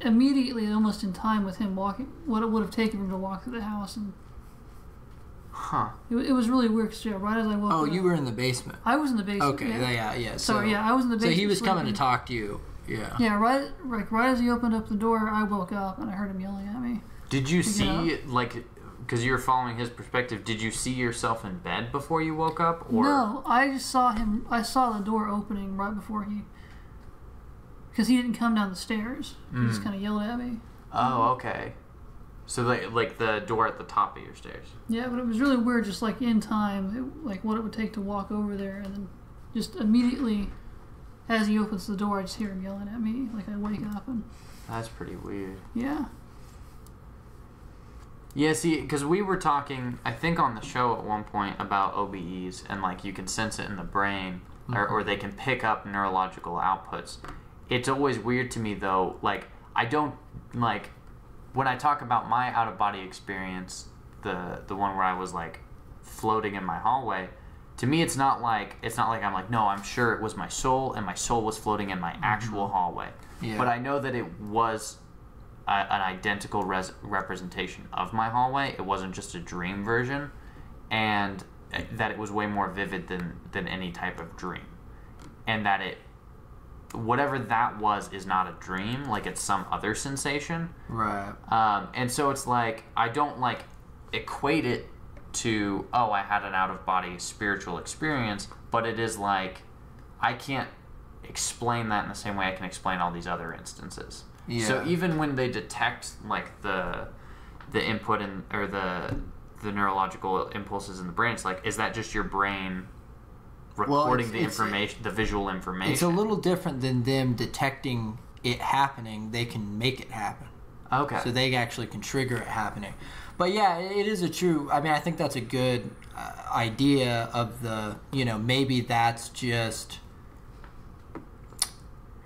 immediately, almost in time with him walking. What it would have taken him to walk through the house, and it was really weird. Cause, right as I woke up. Oh, you were in the basement. I was in the basement. Okay, yeah. Sorry, I was in the basement. So he was coming sleeping. to talk to you. Yeah. Yeah, right as he opened up the door, I woke up and I heard him yelling at me. Did you see, because you were following his perspective, did you see yourself in bed before you woke up? Or? No, I just saw him. I saw the door opening right before because he didn't come down the stairs. He just kind of yelled at me. Oh, okay. So like the door at the top of your stairs. Yeah, but it was really weird, just like in time, what it would take to walk over there, and then just immediately as he opens the door, I just hear him yelling at me. Like, I wake up and... That's pretty weird. Yeah. Yeah, see, because we were talking, I think on the show at one point, about OBEs, and like you can sense it in the brain, or they can pick up neurological outputs. It's always weird to me, though, like, I don't, like, when I talk about my out-of-body experience, the one where I was, like, floating in my hallway, to me it's not like I'm like, no, I'm sure it was my soul, and my soul was floating in my actual hallway. Yeah. But I know that it was an identical representation of my hallway. It wasn't just a dream version, and that it was way more vivid than any type of dream, and that whatever that was is not a dream, like it's some other sensation. Right. And so it's like, I don't like equate it to, oh, I had an out-of-body spiritual experience, but it is like, I can't explain that in the same way I can explain all these other instances. Yeah. So even when they detect like the input or the neurological impulses in the brain, it's like, is that just your brain recording the information, the visual information? It's a little different than them detecting it happening. They can make it happen. Okay. So they actually can trigger it happening. But yeah, it is a true... I mean, I think that's a good idea of the... maybe that's just...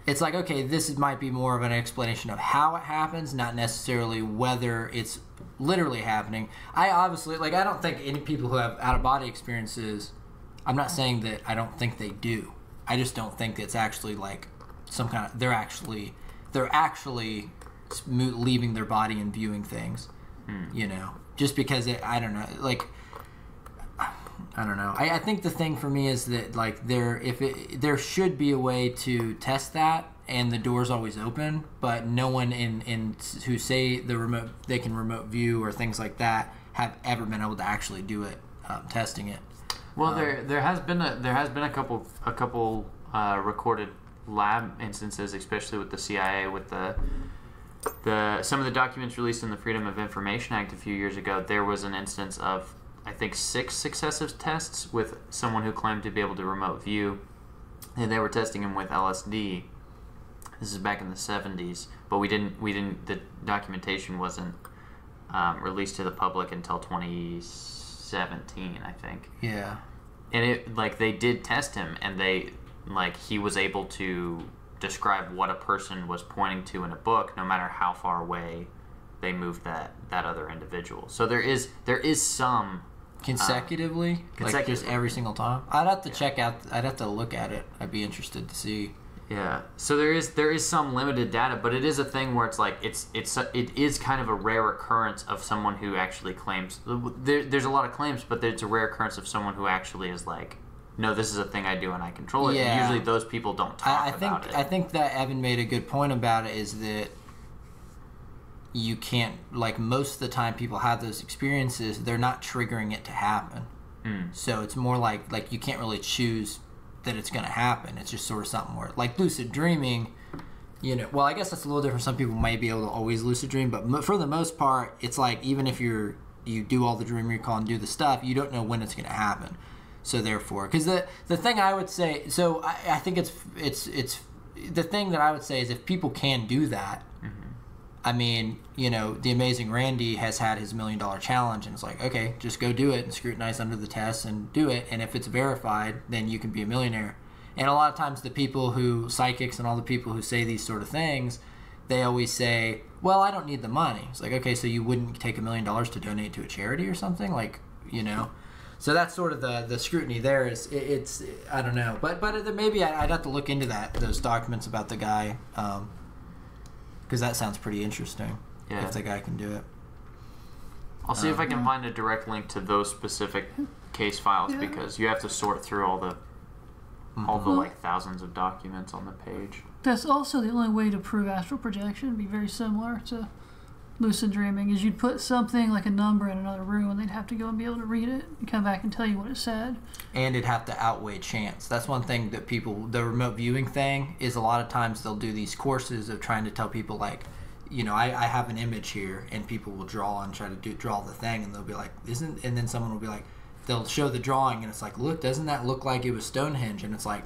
It's like, okay, this might be more of an explanation of how it happens, not necessarily whether it's literally happening. I obviously... I don't think any people who have out-of-body experiences... I'm not saying that I don't think they do. I just don't think it's actually like some kind of... They're actually leaving their body and viewing things. Just because I don't know, I don't know. I think the thing for me is that there should be a way to test that, and the door's always open, but no one in who say they can remote view or things like that have ever been able to actually do it, testing it. Well, there has been a couple recorded lab instances, especially with the CIA, with some of the documents released in the Freedom of Information Act a few years ago. There was an instance of, I think, 6 successive tests with someone who claimed to be able to remote view, and they were testing him with LSD. This is back in the 70s, but the documentation wasn't released to the public until 2016 17, I think. Yeah. And it like they did test him, and he was able to describe what a person was pointing to in a book, no matter how far away they moved that other individual. So there is some consecutively, like just every single time. I'd have to check out. I'd have to look at it. I'd be interested to see. Yeah. So there is some limited data, but it is a thing where it's like it is kind of a rare occurrence of someone who actually claims. There's a lot of claims, but it's a rare occurrence of someone who actually is like, no, this is a thing I do and I control it. Yeah. And usually those people don't talk about it. I think that Evan made a good point about it, is that you can't, like, most of the time people have those experiences, they're not triggering it to happen. So it's more like you can't really choose that it's going to happen. It's just sort of something where, like lucid dreaming, well, I guess that's a little different. Some people might be able to always lucid dream, but for the most part, it's like even if you do all the dream recall and do the stuff, you don't know when it's going to happen. So therefore, because the thing I would say, so I think it's the thing that I would say is if people can do that, I mean, the Amazing Randy has had his $1 million challenge, and it's like, okay, just go do it and scrutinize under the test and do it, and if it's verified, then you can be a millionaire. And a lot of times the people psychics and all the people who say these sort of things, they always say, well, I don't need the money. It's like, okay, so you wouldn't take $1 million to donate to a charity or something? Like, So that's sort of the scrutiny there. It's I don't know, but maybe I'd have to look into those documents about the guy, because that sounds pretty interesting. Yeah. If the guy can do it, I'll see if I can find a direct link to those specific case files, because you have to sort through all the like thousands of documents on the page. That's also the only way to prove astral projection. It'd be very similar to lucid dreaming, is you'd put something like a number in another room and they'd have to go and be able to read it and come back and tell you what it said. And it'd have to outweigh chance. That's one thing that the remote viewing thing is, a lot of times they'll do these courses of trying to tell people like, I have an image here, and people will draw and try to draw the thing, and they'll be like, and then someone will be like, they'll show the drawing and it's like, look, doesn't that look like it was Stonehenge? And it's like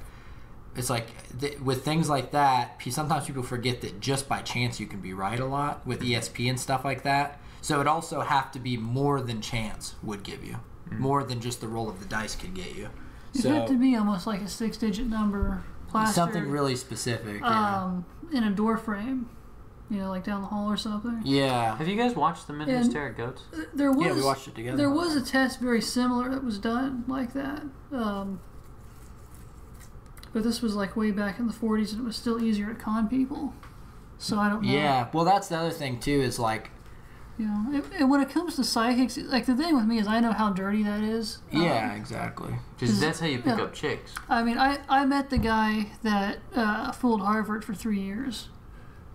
with things like that, sometimes people forget that just by chance you can be right a lot with ESP and stuff like that. So it also have to be more than chance would give you, more than just the roll of the dice could get you. So it had to be almost like a 6-digit number plastered, something really specific, in a door frame, like down the hall or something. Yeah. Have you guys watched The Men Who Stare at Goats? Yeah, we watched it together. There was a test very similar that was done like that. But this was like way back in the 40s, and it was still easier to con people. So I don't know. Yeah, well, that's the other thing too, is like, and when it comes to psychics, like the thing with me is I know how dirty that is. Yeah, exactly. Because that's how you pick up chicks. I mean, I met the guy that fooled Harvard for 3 years.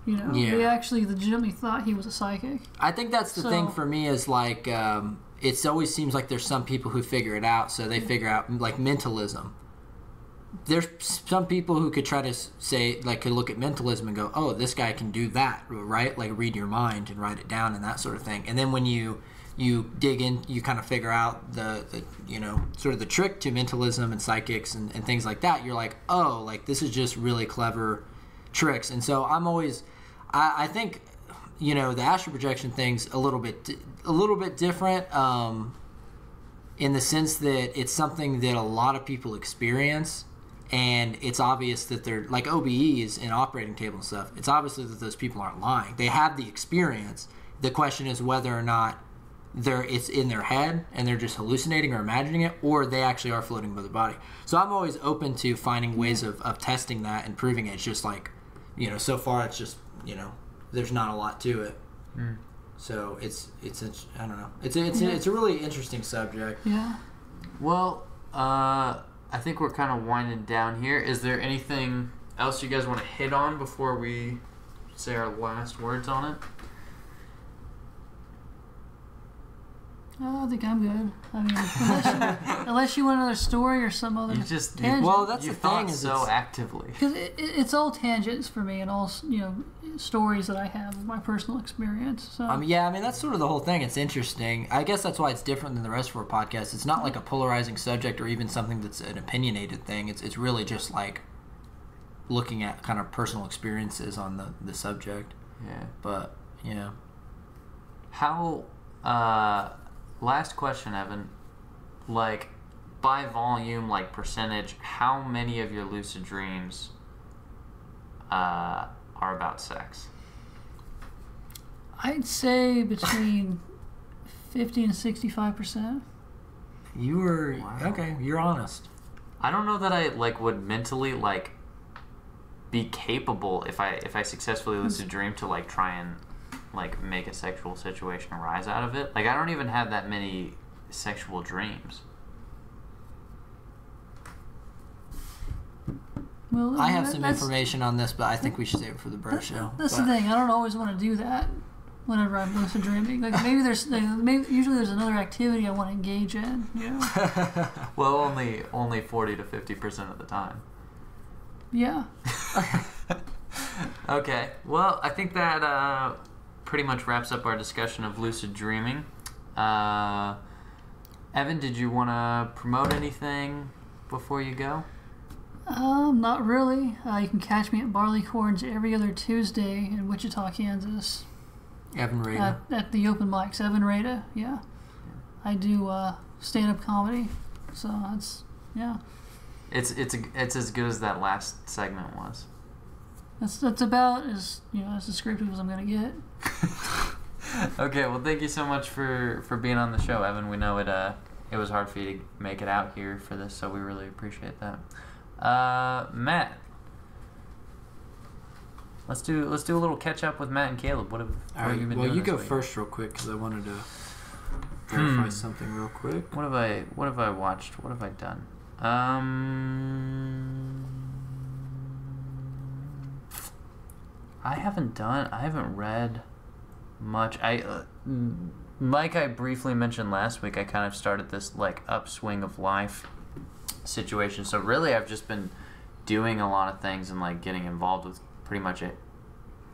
They actually legitimately thought he was a psychic. I think that's the thing for me is like, it always seems like there's some people who figure it out, so they figure out like mentalism. There's some people who could try to say, like, could look at mentalism and go, oh, this guy can do that, right? Like, read your mind and write it down and that sort of thing. And then when you dig in, you kind of figure out the sort of the trick to mentalism and psychics and things like that. You're like, oh, like, this is just really clever tricks. And so I think, the astral projection thing's a little bit different, in the sense that it's something that a lot of people experience. And it's obvious that they're, like OBEs and operating table and stuff, it's obviously that those people aren't lying. They have the experience. The question is whether or not it's in their head and they're just hallucinating or imagining it, or they actually are floating above the body. So I'm always open to finding ways of testing that and proving it. It's just like, so far it's just, there's not a lot to it. So it's I don't know. It's a really interesting subject. Yeah. Well, I think we're kind of winding down here. Is there anything else you guys want to hit on before we say our last words on it? I think I'm good. I mean, unless you want another story or some other tangent. Well, that's you the thing. Is so actively. Because it's all tangents for me and all, stories that I have of my personal experience. So. I mean, that's sort of the whole thing. It's interesting. I guess that's why it's different than the rest of our podcasts. It's not like a polarizing subject or even something that's an opinionated thing. It's really just like looking at kind of personal experiences on the subject. Yeah. But, How... last question, Evan. like, by volume, like percentage, how many of your lucid dreams are about sex? I'd say between 50 and 65%. You were Wow. okay. You're honest. I don't know that I like would mentally like be capable if I successfully lucid dream to like try and like make a sexual situation arise out of it. Like I don't even have that many sexual dreams. Well, I have some that's- information on this, but I think we should save it for the bro show. That's But the thing. I don't always want to do that whenever I'm lucid dreaming. Like maybe usually there's another activity I want to engage in. You know? Well, only 40 to 50% of the time. Yeah. Okay. Well, I think that pretty much wraps up our discussion of lucid dreaming. Evan, did you want to promote anything before you go? Not really. You can catch me at Barleycorns every other Tuesday in Wichita, Kansas. Evan Rada. At the open mics, Evan Rada. Yeah. I do stand-up comedy, so yeah. It's as good as that last segment was. That's about as as descriptive as I'm gonna get. Okay, well, thank you so much for being on the show, Evan. We know it was hard for you to make it out here for this, so we really appreciate that. Matt, let's do a little catch up with Matt and Caleb. What have you been doing? Well, you this go week? first, real quick, because I wanted to verify something real quick. What have I watched? What have I done? I haven't read much. Like I briefly mentioned last week, I kind of started this like upswing of life situation. So really, I've just been doing a lot of things and like getting involved with pretty much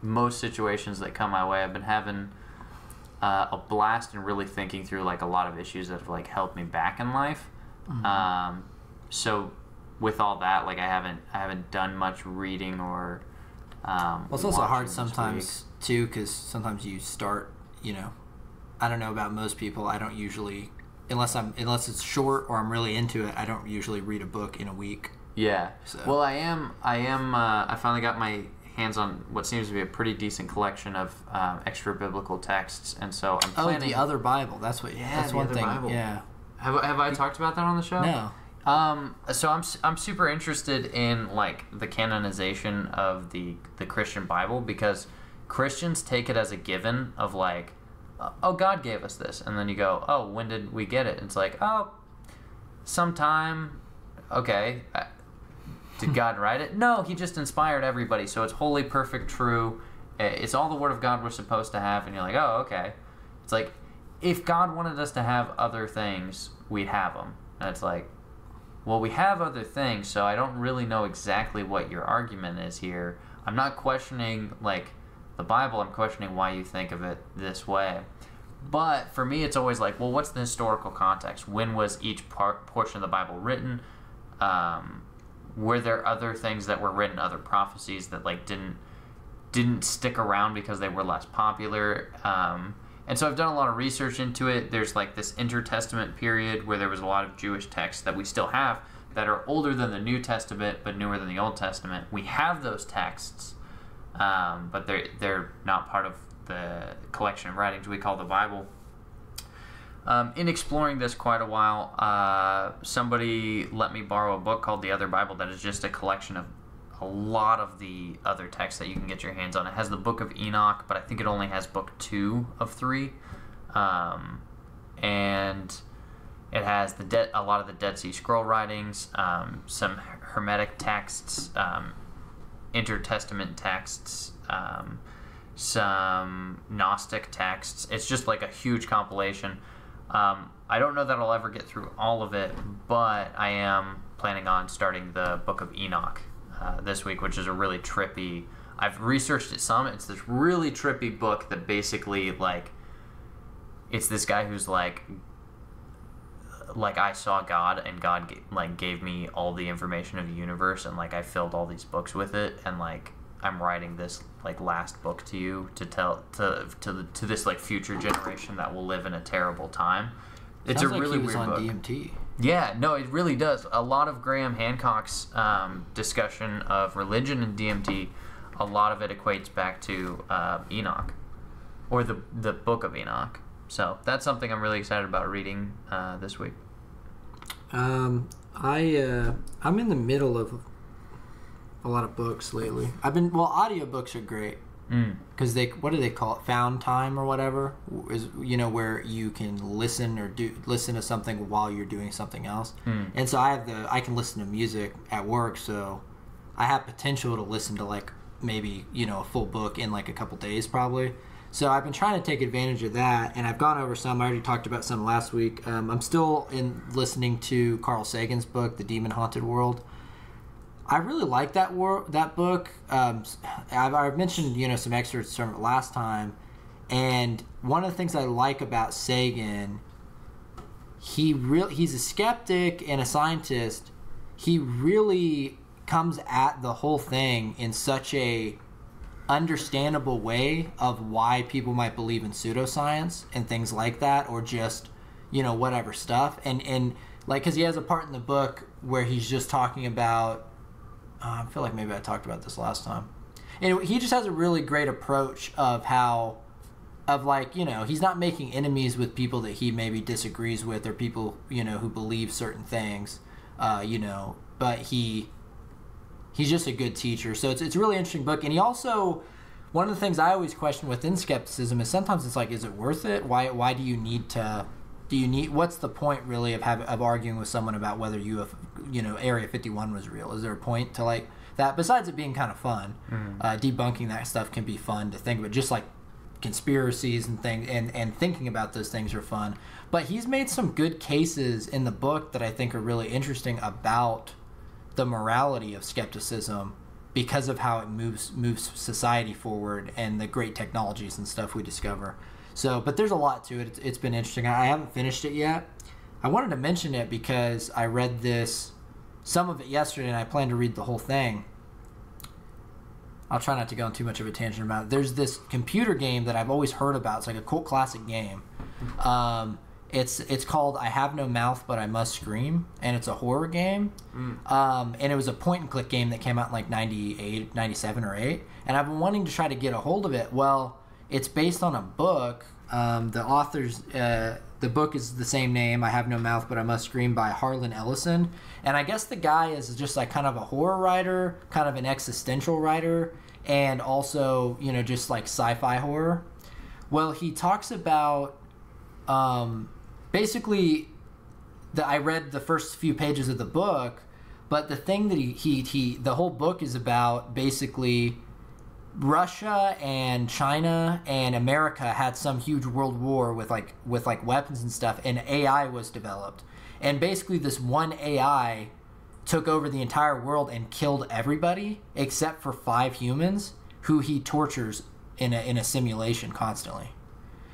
most situations that come my way. I've been having a blast and really thinking through like a lot of issues that have like held me back in life. Mm-hmm. So with all that, like I haven't done much reading or. Well, it's also watching hard this sometimes week. too, because sometimes you start. I don't know about most people. I don't usually, unless it's short or I'm really into it. I don't usually read a book in a week. Yeah. So. Well, I finally got my hands on what seems to be a pretty decent collection of extra biblical texts, and so I'm planning. The other Bible. That's what. Yeah, that's the one other thing. Bible. Yeah. Have I talked about that on the show? No. So I'm super interested in like the canonization of the Christian Bible, because Christians take it as a given of like, oh, God gave us this, and then you go, oh, when did we get it? And it's like, oh, sometime. Okay, did God write it? No, He just inspired everybody, so it's wholly perfect, true. It's all the Word of God we're supposed to have, and you're like, oh, okay. It's like, if God wanted us to have other things, we'd have them, and it's like, well, we have other things, so I don't really know exactly what your argument is here. I'm not questioning, like, the Bible. I'm questioning why you think of it this way. But for me, it's always like, well, what's the historical context? When was each portion of the Bible written? Were there other things that were written, other prophecies that, like, didn't stick around because they were less popular? And so I've done a lot of research into it. There's like this intertestament period where there was a lot of Jewish texts that we still have that are older than the New Testament but newer than the Old Testament. We have those texts, but they're not part of the collection of writings we call the Bible. In exploring this quite a while, somebody let me borrow a book called The Other Bible that is just a collection of a lot of the other texts that you can get your hands on. It has the Book of Enoch, but I think it only has book 2 of 3. And it has a lot of the Dead Sea Scroll writings, some Hermetic texts, intertestament texts, some Gnostic texts. It's just like a huge compilation. I don't know that I'll ever get through all of it, but I am planning on starting the Book of Enoch this week, which is a really trippy. I've researched it some. It's this really trippy book that basically like, it's this guy who's like I saw God, and God gave me all the information of the universe, and like I filled all these books with it, and like I'm writing this like last book to you to tell to this like future generation that will live in a terrible time. It's Sounds a like really he was weird on book. DMT. Yeah, no, it really does. A lot of Graham Hancock's discussion of religion and DMT, a lot of it equates back to Enoch, or the Book of Enoch. So that's something I'm really excited about reading this week. I'm in the middle of a lot of books lately. Audiobooks are great because what do they call it? Found time or whatever is where you can listen to something while you're doing something else. And so I can listen to music at work, so I have potential to listen to like maybe a full book in like a couple days probably. So I've been trying to take advantage of that, and I've gone over some. I already talked about some last week. I'm still listening to Carl Sagan's book, The Demon Haunted World. I really like that book. I've mentioned some excerpts from it last time, and one of the things I like about Sagan, he's a skeptic and a scientist. He really comes at the whole thing in such a understandable way of why people might believe in pseudoscience and things like that, or just whatever stuff, and like, because he has a part in the book where he's just talking about I feel like maybe I talked about this last time. Anyway, he just has a really great approach of he's not making enemies with people that he maybe disagrees with, or people who believe certain things, but he's just a good teacher. So it's a really interesting book. And he also, one of the things I always question within skepticism is sometimes it's like, is it worth it? Why do you need to? What's the point really of arguing with someone about whether Area 51 was real? Is there a point to like that besides it being kind of fun? Debunking that stuff can be fun to think about, just like conspiracies and things, and thinking about those things are fun. But he's made some good cases in the book that I think are really interesting about the morality of skepticism because of how it moves society forward and the great technologies and stuff we discover. So, but there's a lot to it. It's been interesting. I haven't finished it yet. I wanted to mention it because I read some of it yesterday, and I plan to read the whole thing. I'll try not to go on too much of a tangent about it. There's this computer game that I've always heard about. It's like a cult classic game. It's called I Have No Mouth But I Must Scream, and it's a horror game. And it was a point-and-click game that came out in like 98, 97 or 8. And I've been wanting to try to get a hold of it. Well, it's based on a book. The book is the same name, I Have No Mouth But I Must Scream, by Harlan Ellison. And I guess the guy is just like kind of a horror writer, kind of an existential writer, and also, just like sci-fi horror. Well, he talks about basically I read the first few pages of the book, but the thing that the whole book is about, basically Russia and China and America had some huge world war with weapons and stuff, and AI was developed. And basically this one AI took over the entire world and killed everybody except for 5 humans who he tortures in a simulation constantly.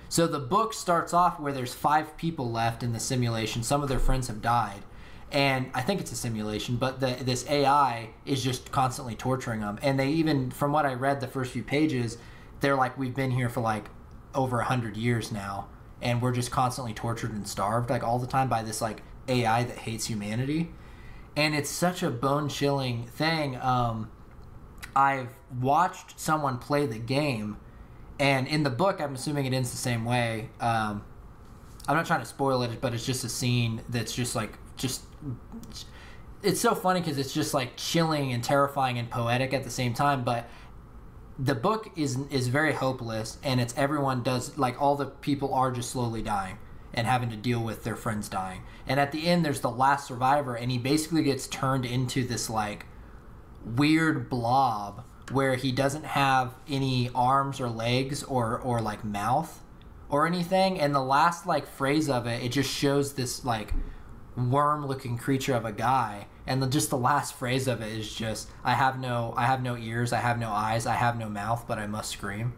So the book starts off where there's 5 people left in the simulation. Some of their friends have died. And I think it's a simulation, but this AI is just constantly torturing them. And they even, from what I read the first few pages, they're like, we've been here for like over 100 years now, and we're just constantly tortured and starved like all the time by this like AI that hates humanity. And it's such a bone-chilling thing. I've watched someone play the game, and in the book, I'm assuming it ends the same way. I'm not trying to spoil it, but it's just a scene that's just it's so funny because it's just like chilling and terrifying and poetic at the same time. But the book is very hopeless, and it's everyone does, like, all the people are just slowly dying and having to deal with their friends dying. And at the end, there's the last survivor, and he basically gets turned into this like weird blob where he doesn't have any arms or legs or like mouth or anything. And the last like phrase of it just shows this like worm-looking creature of a guy, and just the last phrase of it is just, I have no ears, I have no eyes, I have no mouth, but I must scream.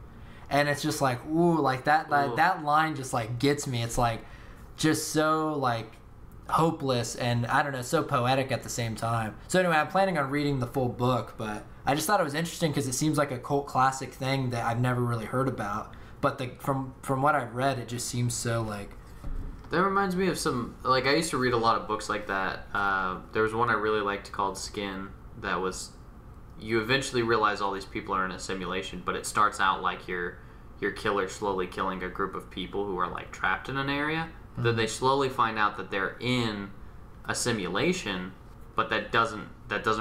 And it's just like, ooh, like that line just like gets me. It's like just so like hopeless, and I don't know, so poetic at the same time. So anyway, I'm planning on reading the full book, but I just thought it was interesting because it seems like a cult classic thing that I've never really heard about. But from what I've read, it just seems so like That reminds me of some, like, I used to read a lot of books like that. There was one I really liked called Skin that was, you eventually realize all these people are in a simulation, but it starts out like your killer slowly killing a group of people who are, like, trapped in an area. Mm-hmm. Then they slowly find out that they're in a simulation, but that doesn't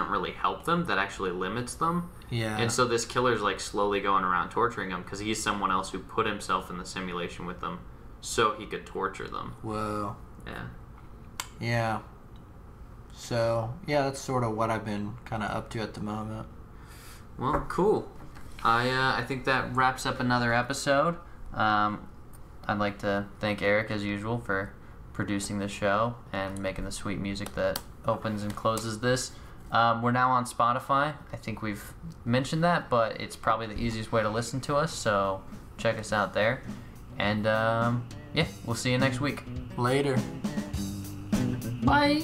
really help them. That actually limits them. Yeah. And so this killer's, like, slowly going around torturing them because he's someone else who put himself in the simulation with them so he could torture them. Whoa. Yeah. Yeah. So, yeah, that's sort of what I've been kind of up to at the moment. Well, cool. I think that wraps up another episode. I'd like to thank Eric, as usual, for producing the show and making the sweet music that opens and closes this. We're now on Spotify. I think we've mentioned that, but it's probably the easiest way to listen to us, so check us out there. And, yeah, we'll see you next week. Later. Bye.